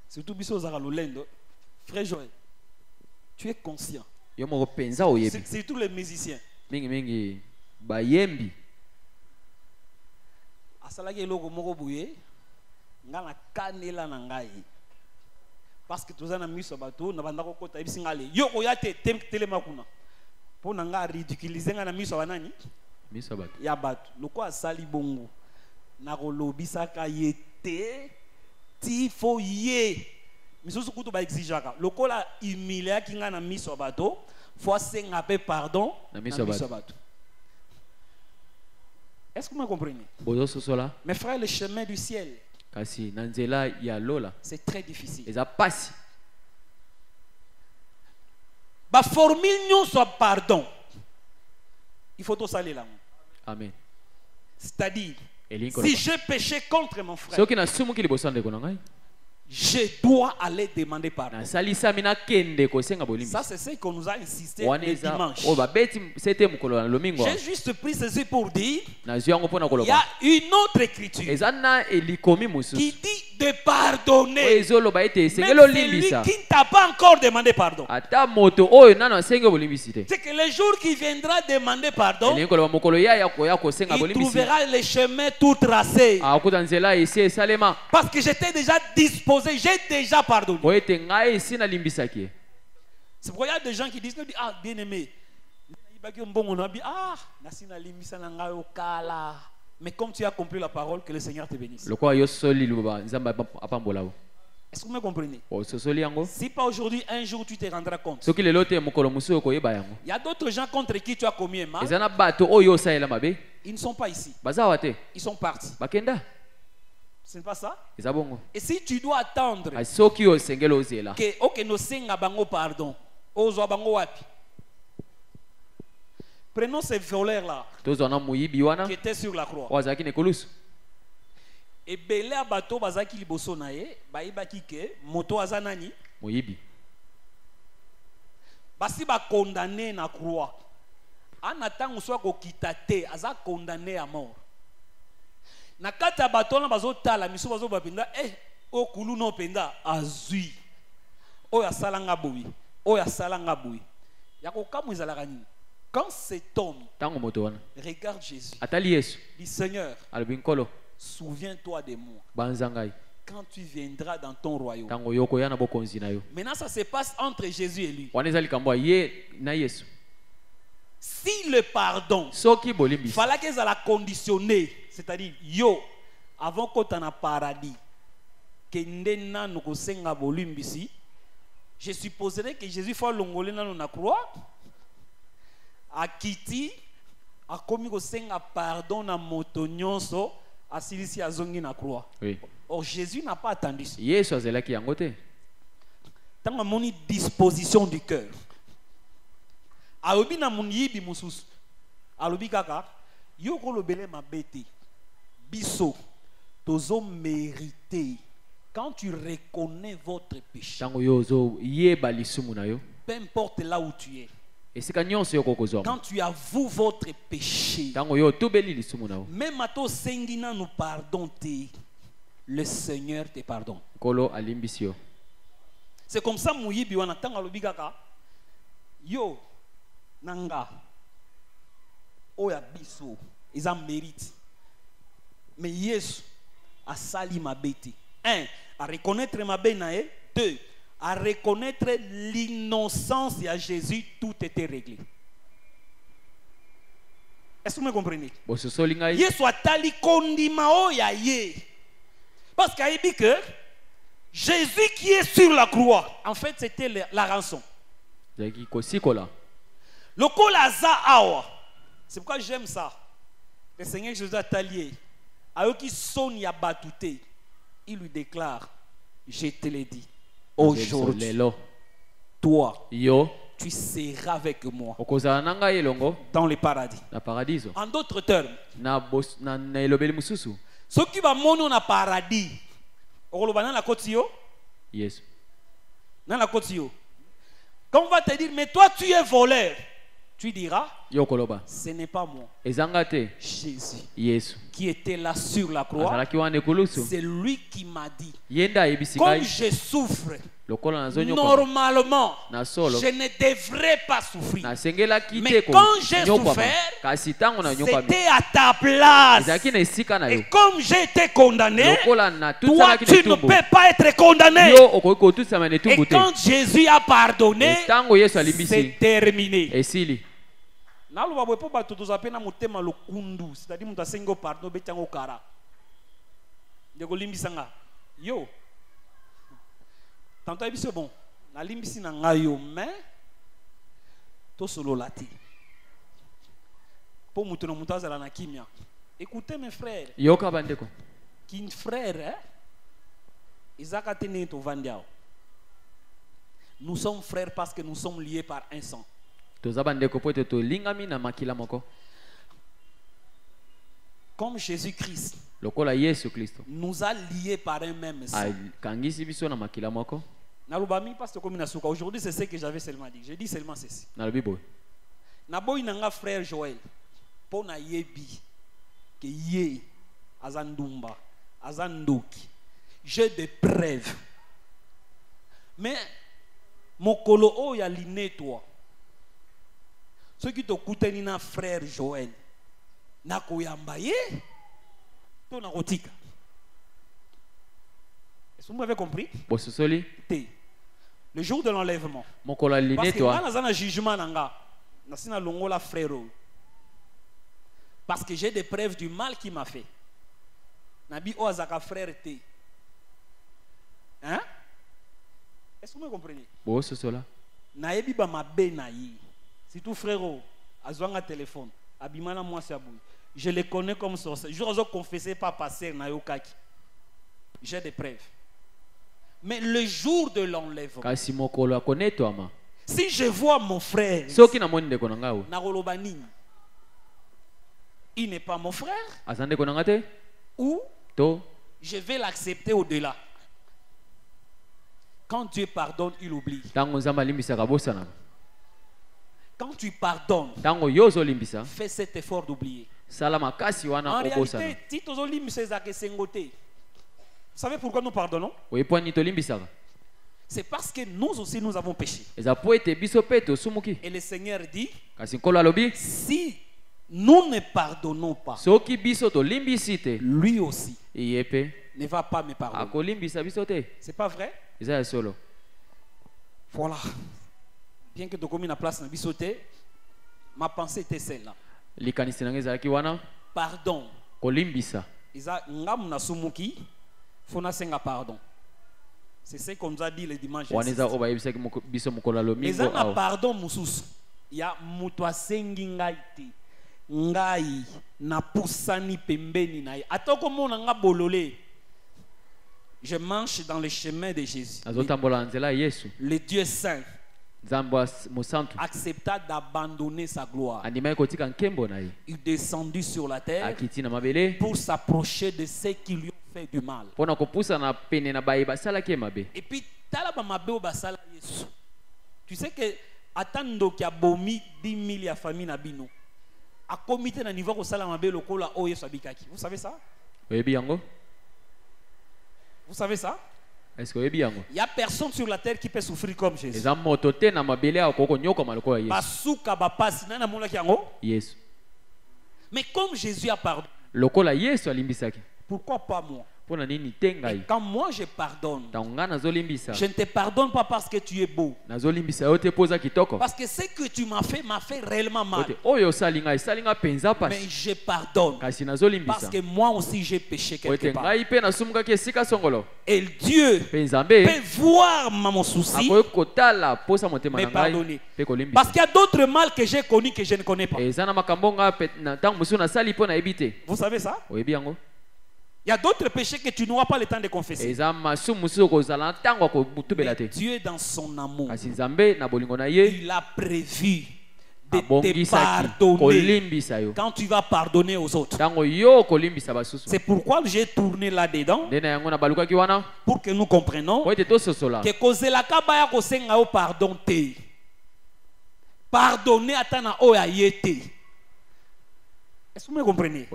Surtout biso ozaka lolendo. Frère Joël, tu es conscient. yo moko mpenza oyebi Surtout les musiciens. mingimingi bayembi Asalaki eloko moko boye, ngana kanela na ngai parce que tous na miso bato na banda ko kota ibisi ngale yo oyate telema kuna po na nga ridiculiser nga na miso banani miso bato ya bato loko asali bongo na kolobisaka yete ti fo ye misusu kutu ba exigeaka loko la humilier ki nga na miso bato faut senga pe pardon na miso bato. Est-ce que vous me comprenez? bozo sosola Mes frères, le chemin du ciel, kasi na nzela ya lola c'est très difficile. eza pasi Ba formule nous soit pardon. Il faut tout saler là. amen C'est-à-dire, elinko si j'ai péché contre mon frère, soki na sumu ki liboso ndeko na ngai je dois aller demander pardon. na salisa mina kende ko senga bolimbi Ça, c'est ce qu'on nous a insisté wana le eza dimanche. o babeti sete mukolo na lomingo J'ai juste pris ceci pour dire, na ziango pona il y koloba a une autre écriture eza na elikomi qui mususu dit de pardonner. ezoloba ete Même esengeli celui olimbisa qui ne t'a pas encore demandé pardon. ata moto oyo nano asenge bolimbisi te C'est que le jour qui viendra demander pardon, elingi koloba mokolo ya koya kosenga il bolimbisi trouvera le chemin tout tracé. akuta nzela esi esalema Parce que j'étais déjà disposé, j'ai déjà pardonné. po ete ngai esi nalimbisaki ye C'est pourquoi il y a des gens qui disent, ah, bien aimé, mais comme tu as compris la parole, que le Seigneur te bénisse. lokola yo soli liloba nzambe apambola yo Est-ce que vous me comprenez? ososoli yango Si pas aujourd'hui, un jour tu te rendras compte. soki lelo te mokolo mosusu okoyeba yango Il y a d'autres gens contre qui tu as commis un mal. eza na bato oyo osalela mabe Ils ne sont pas ici. baza awa te Ils sont partis. bakenda Ce n'est pas ça? eza bongo Et si tu dois attendre kasi soki osengeli ozela que ok no senga bango pardon, ozwa bango wapi? Prenons ces voleurs là tozwa na moyibi wana qui étaient sur la croix. oyo azalaki na ekolusu Et belé à bateau bazaki liboso na ye, bayibaki ke moto aza nani? moyibi Basi ba condamné na croix. Ana tango soit ko kitate, aza condamné à mort. Na kata bateau na bazo tala miso bazo bapenda o kulu no penda azui. Oya salanga boui. Oya salanga boui. Yako kamu ezalaka nini? Quand cet homme ntango moto wana regarde Jésus, atali yesu dit Seigneur, alobi nkolo souviens-toi de moi banza ngai quand tu viendras dans ton royaume. ntango yo koya na bokonzi na yo Maintenant, ça se passe entre Jésus et lui. wana eza likambo ya ye na yesu Si le pardon, soki il bolimbisi fallait qu'ils la conditionner, c'est-à-dire, yo, avant qu'on t'en a paradis, que n'ena nous kosenga bolimbisi, je supposerais que Jésus faut l'ongolé dans la croix, a kiti, a commis kosenga pardon na motonyonso, a silisi a zongi na croix. oui. Or Jésus n'a pas attendu ça. yesu azelaki yango te Tant mon disposition du cœur. Alobi na mon yibi mususu. Alobi kaka, yo ko lobele mabete. Biso tozo mérité. Quand tu reconnais votre péché, ntango yo ozoyeba lisumu na yo peu importe là où tu es, esika nyonso yo kokozwama quand tu avoues votre péché, ntango yo otubeli lisumu na yo même à toi sengina nous pardon te, le Seigneur te pardonne. nkolo alimbisi yo C'est comme ça muyibi wana tanga lobi kaka yo nanga oya biso ils en méritent. Mais Yesu a sali ma bête. 1. À reconnaître ma bête. 2. À reconnaître l'innocence de Jésus, tout était réglé. Est-ce que vous me comprenez? bososoli ngai Yesu a tali kondima oya ye. Parce qu'il a dit que Jésus qui est sur la croix, en fait, c'était la rançon. ezalaki kosikola Le kolaza awa. C'est pourquoi j'aime ça. Le Seigneur Jésus a talié. Ayoki son ya batute. Il lui déclare, je te l'ai dit, aujourd'hui, lelo toi, yo tu seras avec moi okozala na ngai elongo dans le paradis. na paradiso En d'autres termes, na elobeli mosusu ceux qui vont monter dans le paradis, on va dans la côte yo, yesu dans la côte yo. Quand on va te dire, mais toi tu es voleur, tu diras, Yokoloba. Ce n'est pas moi. Ezangate. Jésus Yesu. qui était là sur la croix. Azalaki wana ekulusu. C'est lui qui m'a dit, Yenda comme ebisikai. je souffre, Lokola nazonyoka. normalement, Na solo. je ne devrais pas souffrir. Na sengela kite Mais ko. quand j'ai nyokwama. souffert, Kasi tango na nyokwama. c'était à ta place. Ezalaki na esika na yo. Et comme j'ai été condamné, Lokola na toi, tutsalaki tu ne netumbu. peux pas être condamné. Yo okoki kotusama Et netumbu te. quand Jésus a pardonné, Tango Yesu alimbisi. c'est terminé. Esili. naloba boye mpo bato toza na motema lokundu, c'est-à-dire moto asengi pardon obetiango kara ndeko limbisa nga yo tanto ayebi so bon nalimbisi na ngai yo mais tosolola te mpo moto na moto azala na kimia. Écoutez mes frères, Yoka bandeko. kin frère ezaka te ndenge tovandi awa. Nous sommes frères parce que nous sommes liés par un sang. Toza bandeko po ete tolingami na makila moko. Comme Jésus-Christ Lokola Yesu Kristo. nous a liés par un même sang. Kangisi biso na makila moko. Nalobami pasteur comme Nasuka. Aujourd'hui, c'est ce que j'avais seulement dit. J'ai dit seulement ceci. Na lobibo. Naboy nanga frère Joël. Pona yebi. Que ye. Azandumba. Azandoki. J'ai des preuves. Mais, mokolo o ya liné toi. Ceux qui t'écoutent na frère Joël. Na koyamba ye. To na kotika. Est-ce que vous m'avez compris? Bososoli. Le jour de l'enlèvement. Mokola liné Parce que toi. moi, dans un jugement, nasina longola frère. Parce que j'ai des preuves du mal qu'il m'a fait. Nabi Oazaka frère T. Hein? Est-ce que vous me comprenez? Bososola. Naebi ba mabe na yi. Si tout frère azwanga téléphone, abimana moi sabou. Je les connais comme sorcier. Je dois confesser pas passer na yokaki. J'ai des preuves. Mais le jour de l'enlèvement, Kasi mokolo akone to ama. si je vois mon frère, Soki na moni ndeko nanga o. Naroloba nini, il n'est pas mon frère, Azande ko nanga te? ou To. je vais l'accepter au-delà. Quand Dieu pardonne, il oublie. Tango nzamba limbisa kabosana. Quand tu pardonnes, Tango yozo limbisa. fais cet effort d'oublier. Sala makasi wana En obosana. réalité, si tu as limé ces actes sengotés, vous savez pourquoi nous pardonnons? Oiponi to limbisa. C'est parce que nous aussi nous avons péché. Eza po ete biso pe to sumuki. Et le Seigneur dit, Kasi nkolo alobi. si nous ne pardonnons pas, Soki biso to limbisi te. lui aussi Iyepe. ne va pas me pardonner. Ako limbisa biso te. C'est pas vrai? Eza ya solo. Voilà. Bien que tu commis la place dans bisoté, ma pensée était celle-là. Likanisi nanga ezalaki wana. Pardon. Kolimbisa. Isa ngam na sumuki, fona senga pardon. C'est ce qu'on nous a dit le dimanche. Waneza oba yebisaki biso mokolo alomi Isa ngo na awa. pardon mususu. Ya mutu asengi ngai te. Ngai na pusani pembeni na ye. Atoko mona nga bolole. Je marche dans le chemin de Jésus. Azotambola nzela Yesu. Le Dieu saint Nzambo mosantu. accepta d'abandonner sa gloire. Andima kotika nkembo na ye. Il descendit sur la terre Akiti na mabele. pour s'approcher de ceux qui lui ont fait du mal. Pona kopusa na pene na baye basalaki mabe. Et puis, talaba mabe basala Yesu. Tu sais que atando ki a bomi 10 000 ya famille na bino. A comité na niveau ko sala mabe lokola o Yesu abikaki. Vous savez ça? Oyebi yango? Vous savez ça? Est-ce que oyebi yango? Il n'y a personne sur la terre qui peut souffrir comme Jésus. Eza moto te na mabele akoko nyoka maloko ya Yesu. Basuka bapasi na mona ki yango. Yesu. Mais comme Jésus a pardonné, Lokola Yesu alimbisaki. pourquoi pas moi? Pona nini tengai? Et quand moi je pardonne, Tanga nazolimbisa. je ne te pardonne pas parce que tu es beau. Nazolimbisa yo te poza kitoko. Parce que ce que tu m'a fait réellement mal. Ote oyo salinga penza Mais pasi. je pardonne. Kasi Parce nazolimbisa. que moi aussi j'ai péché quelque Ote part. ngai pe nasumukaki esika songolo. Et Dieu Penzambe. peut voir mon souci, Akoyo kotala posa motema mais na ngai. pardonner. Pe kolimbisa. Parce qu'il y a d'autres mal que j'ai connus que je ne connais pas. Eza na makambo nga pe na tango musu na sali pona ebite. Vous savez ça? Oyebi yango? Il y a d'autres péchés que tu n'auras pas le temps de confesser. Eza masu musu kozala tango ko butubela Mais te. Dieu dans son amour, Kasi Nzambe na bolingo na ye il a prévu de te abongisaki pardonner kolimbisa yo. quand tu vas pardonner aux autres. Tango yo kolimbisa basusu. C'est pourquoi j'ai tourné là-dedans Ndena yango na balukaki wana. pour que nous comprenions Po ete tososola. que kozelaka baya kosenga o pardon te. pardonner atana oya yete. Est-ce que vous me comprenez?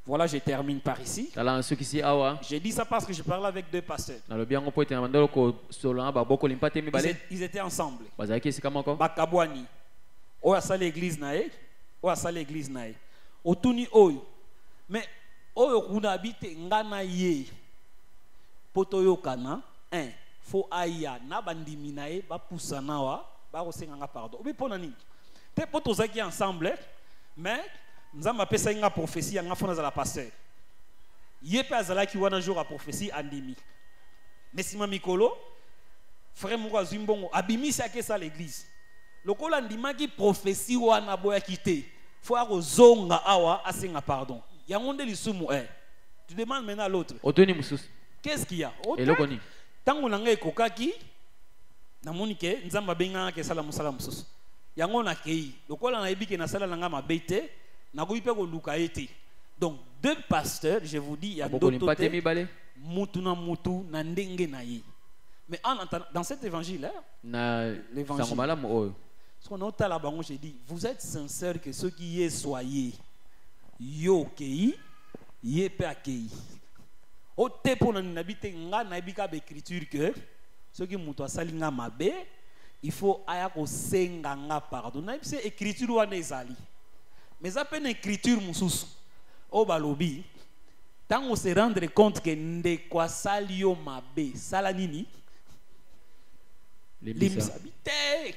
Voilà, je termine par ici. J'ai dit ça parce que je parlais avec deux pasteurs. Ils étaient ensemble. Bakabwani. Oya sa l'église nae. Oya sa l'église nae. Otuni oyo. Mais oyo kuna habite ngana ye. Poto yo kana. Fo aya na bandimi nae ba pusana wa ba rosenga pardon. Obi pona nini? Te poto zaki ensemble. Mais nous avons appelé ça une prophétie, nous avons fait la pasteur. Yé pe azala ki wana jour à prophétie andimi. Nesima mikolo, frère Moura Zimbongo, abimi sa ke sa l'église. Lokola ndima ki prophétie wana boya kité. Faut avoir zonga awa asenga pardon. Yangonde lisumu Tu demandes maintenant à l'autre. Qu'est-ce qu'il y a? Tango nanga ekokaki na monike nzamba benga ke sala musala mususu. Yango na kei. Lokola na ebike na sala nanga mabete. Donc, deux pasteurs, je vous dis, il y a d'autres côtés. Mais dans cet évangile, l'évangile, ce qu'on a là-bas, j'ai dit, vous êtes sincères que ceux qui y soyez, yo kei, yé pe akei. Au te pour n'habiter nga n'habika d'écriture que ceux qui moutoient salinga mabe, il faut ayako senga nga pardon. C'est écriture ou anezali. Mais à peine écriture mususu au balobi tant on se rendre compte que nde kwa salio mabe sala nini limbisa bite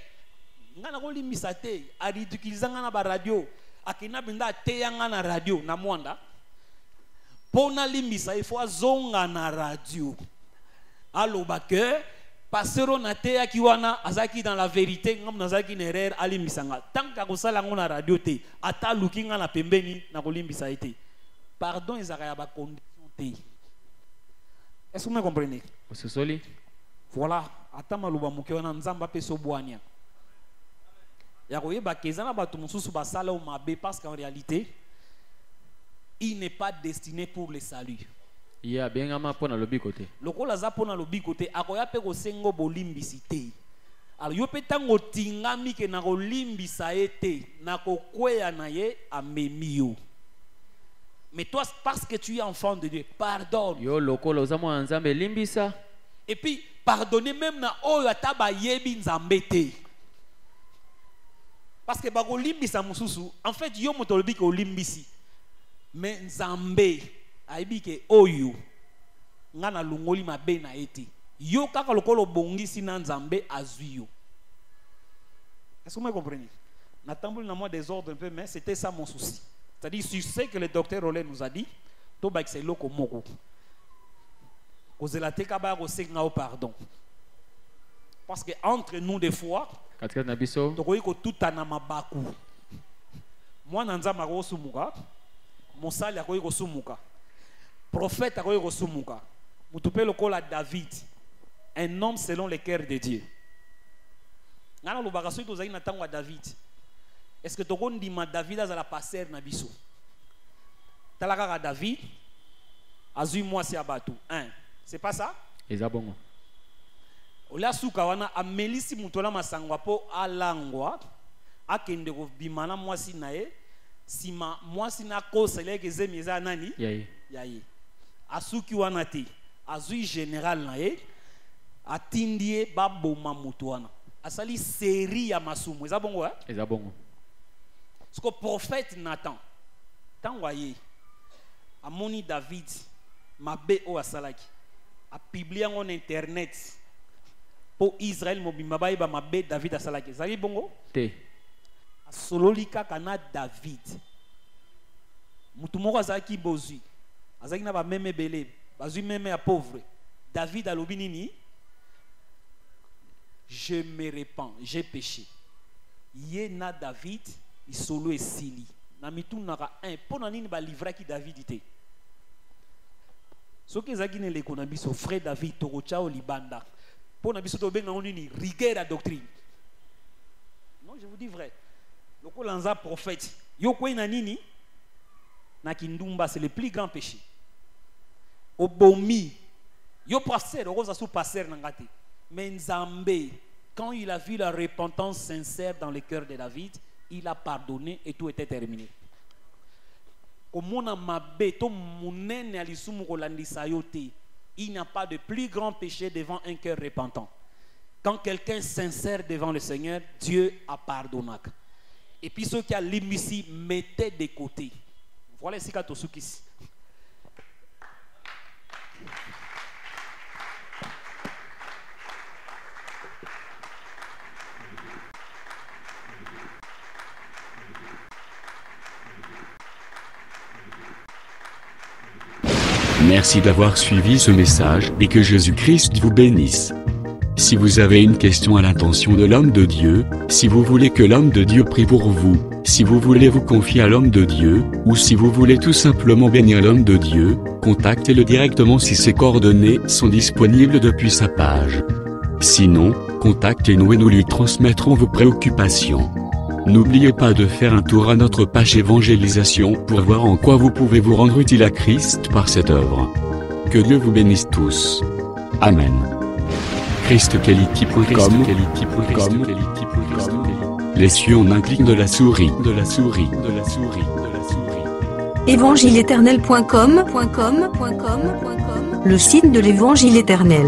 ngana ko limbisa te a ridiculiser ngana ba radio akina binda te yanga na radio na mwanda pona limbisa il faut zonga na radio aloba que pasero na te akiwana azaki dans la vérité ngam nazaki nerer alimbisanga tant ka kosala ngona radio te ata lukinga na pembeni na kolimbisa ete pardon ezaka ba condition te. Est-ce que vous me comprenez? Voilà, ata maluba muke wana nzamba pe sobwania ya koyeba kezana batu mususu basala o mabe parce qu'en réalité il n'est pas destiné pour le salut. Ya bengama pona lobi côté. Lokola za pona lobi côté akoya pe ko sengo bolimbisi te. Alors yo pe tango tingami ke na kolimbisa ete na kokweya na ye amemi yo. Mais toi parce que tu es enfant de Dieu, pardonne. Yo lokola ozamo nzambe limbisa. Et puis pardonner même na oyo ataba yebi nzambe te. Parce que bako limbisa mususu, en fait yo moto lobi ko limbisi. Mais nzambe aibi ke oyo ngana lungoli mabe na ete yo kaka lokolo bongisi na nzambe azwi yo. Est-ce que vous me comprenez? N'attendons na moi des ordres un peu, mais c'était ça mon souci. C'est-à-dire sur ce que le docteur Rollet nous a dit, to ba c'est loko moko kozela te kaba ko senga au pardon. Parce que entre nous des fois katika na biso tokoyi ko tutana mabaku mwana nzamba ko sumuka mosali akoyi ko sumuka prophète akoyi ko sumuka mutupe lokola David, un homme selon le cœur de Dieu. Ngana lobaka soki tozali na tango ya David, est-ce que tokondima David azala passer na biso? Talaka ka David azui mwasi ya batu 1, c'est pas ça? Ezabongo ola suka wana amelisi mutola masangwa po alangwa akende ko bimana mwasi nae sima mwasi na kosele ke zemi za nani yaye asuki wana te azui général nae atindie baboma mutu wana asali série ya masumu ezabongo ezabongo ce que prophète Nathan tangoye amoni David mabe o asalaki a publié en internet pour Israël mobimba ba mabe David asalaki zali bongo te asololika kana David mutu moko azaki bozui azaki na ba meme belé bazui meme ya pauvre David alobi nini? Je me répands, j'ai péché. Yena David isolo esili na mitu naka 1 pona nini ba livra ki David ite soki ezaki ne leko na biso frère David tokotchao libanda pona biso to benga nini rigueur la doctrine. Non, je vous dis vrai. Loko lanza prophète yo ko na nini na kindumba, c'est le plus grand péché. Obomi yo passer roza sous passer na ngate mais nzambe Quand il a vu la repentance sincère dans le cœur de David, il a pardonné et tout était terminé. Il n'y a pas de plus grand péché devant un cœur repentant. Quand quelqu'un est sincère devant le Seigneur, Dieu a pardonné. Et puis ceux qui ont l'ici mettaient de côté. Voilà ce qu'il y a ici. Merci d'avoir suivi ce message et que Jésus-Christ vous bénisse. Si vous avez une question à l'intention de l'homme de Dieu, si vous voulez que l'homme de Dieu prie pour vous, si vous voulez vous confier à l'homme de Dieu, ou si vous voulez tout simplement bénir l'homme de Dieu, contactez-le directement si ses coordonnées sont disponibles depuis sa page. Sinon, contactez-nous et nous lui transmettrons vos préoccupations. N'oubliez pas de faire un tour à notre page évangélisation pour voir en quoi vous pouvez vous rendre utile à Christ par cette œuvre. Que Dieu vous bénisse tous. Amen. ChristQuality.com. Les cieux en un clic de la souris. Évangile-éternel.com, le site de l'évangile éternel.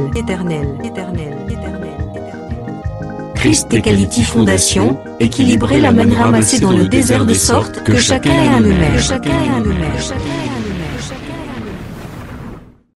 Christ et Quality Fondation, équilibrer la manne ramassée dans le désert de sorte que chacun ait un numère.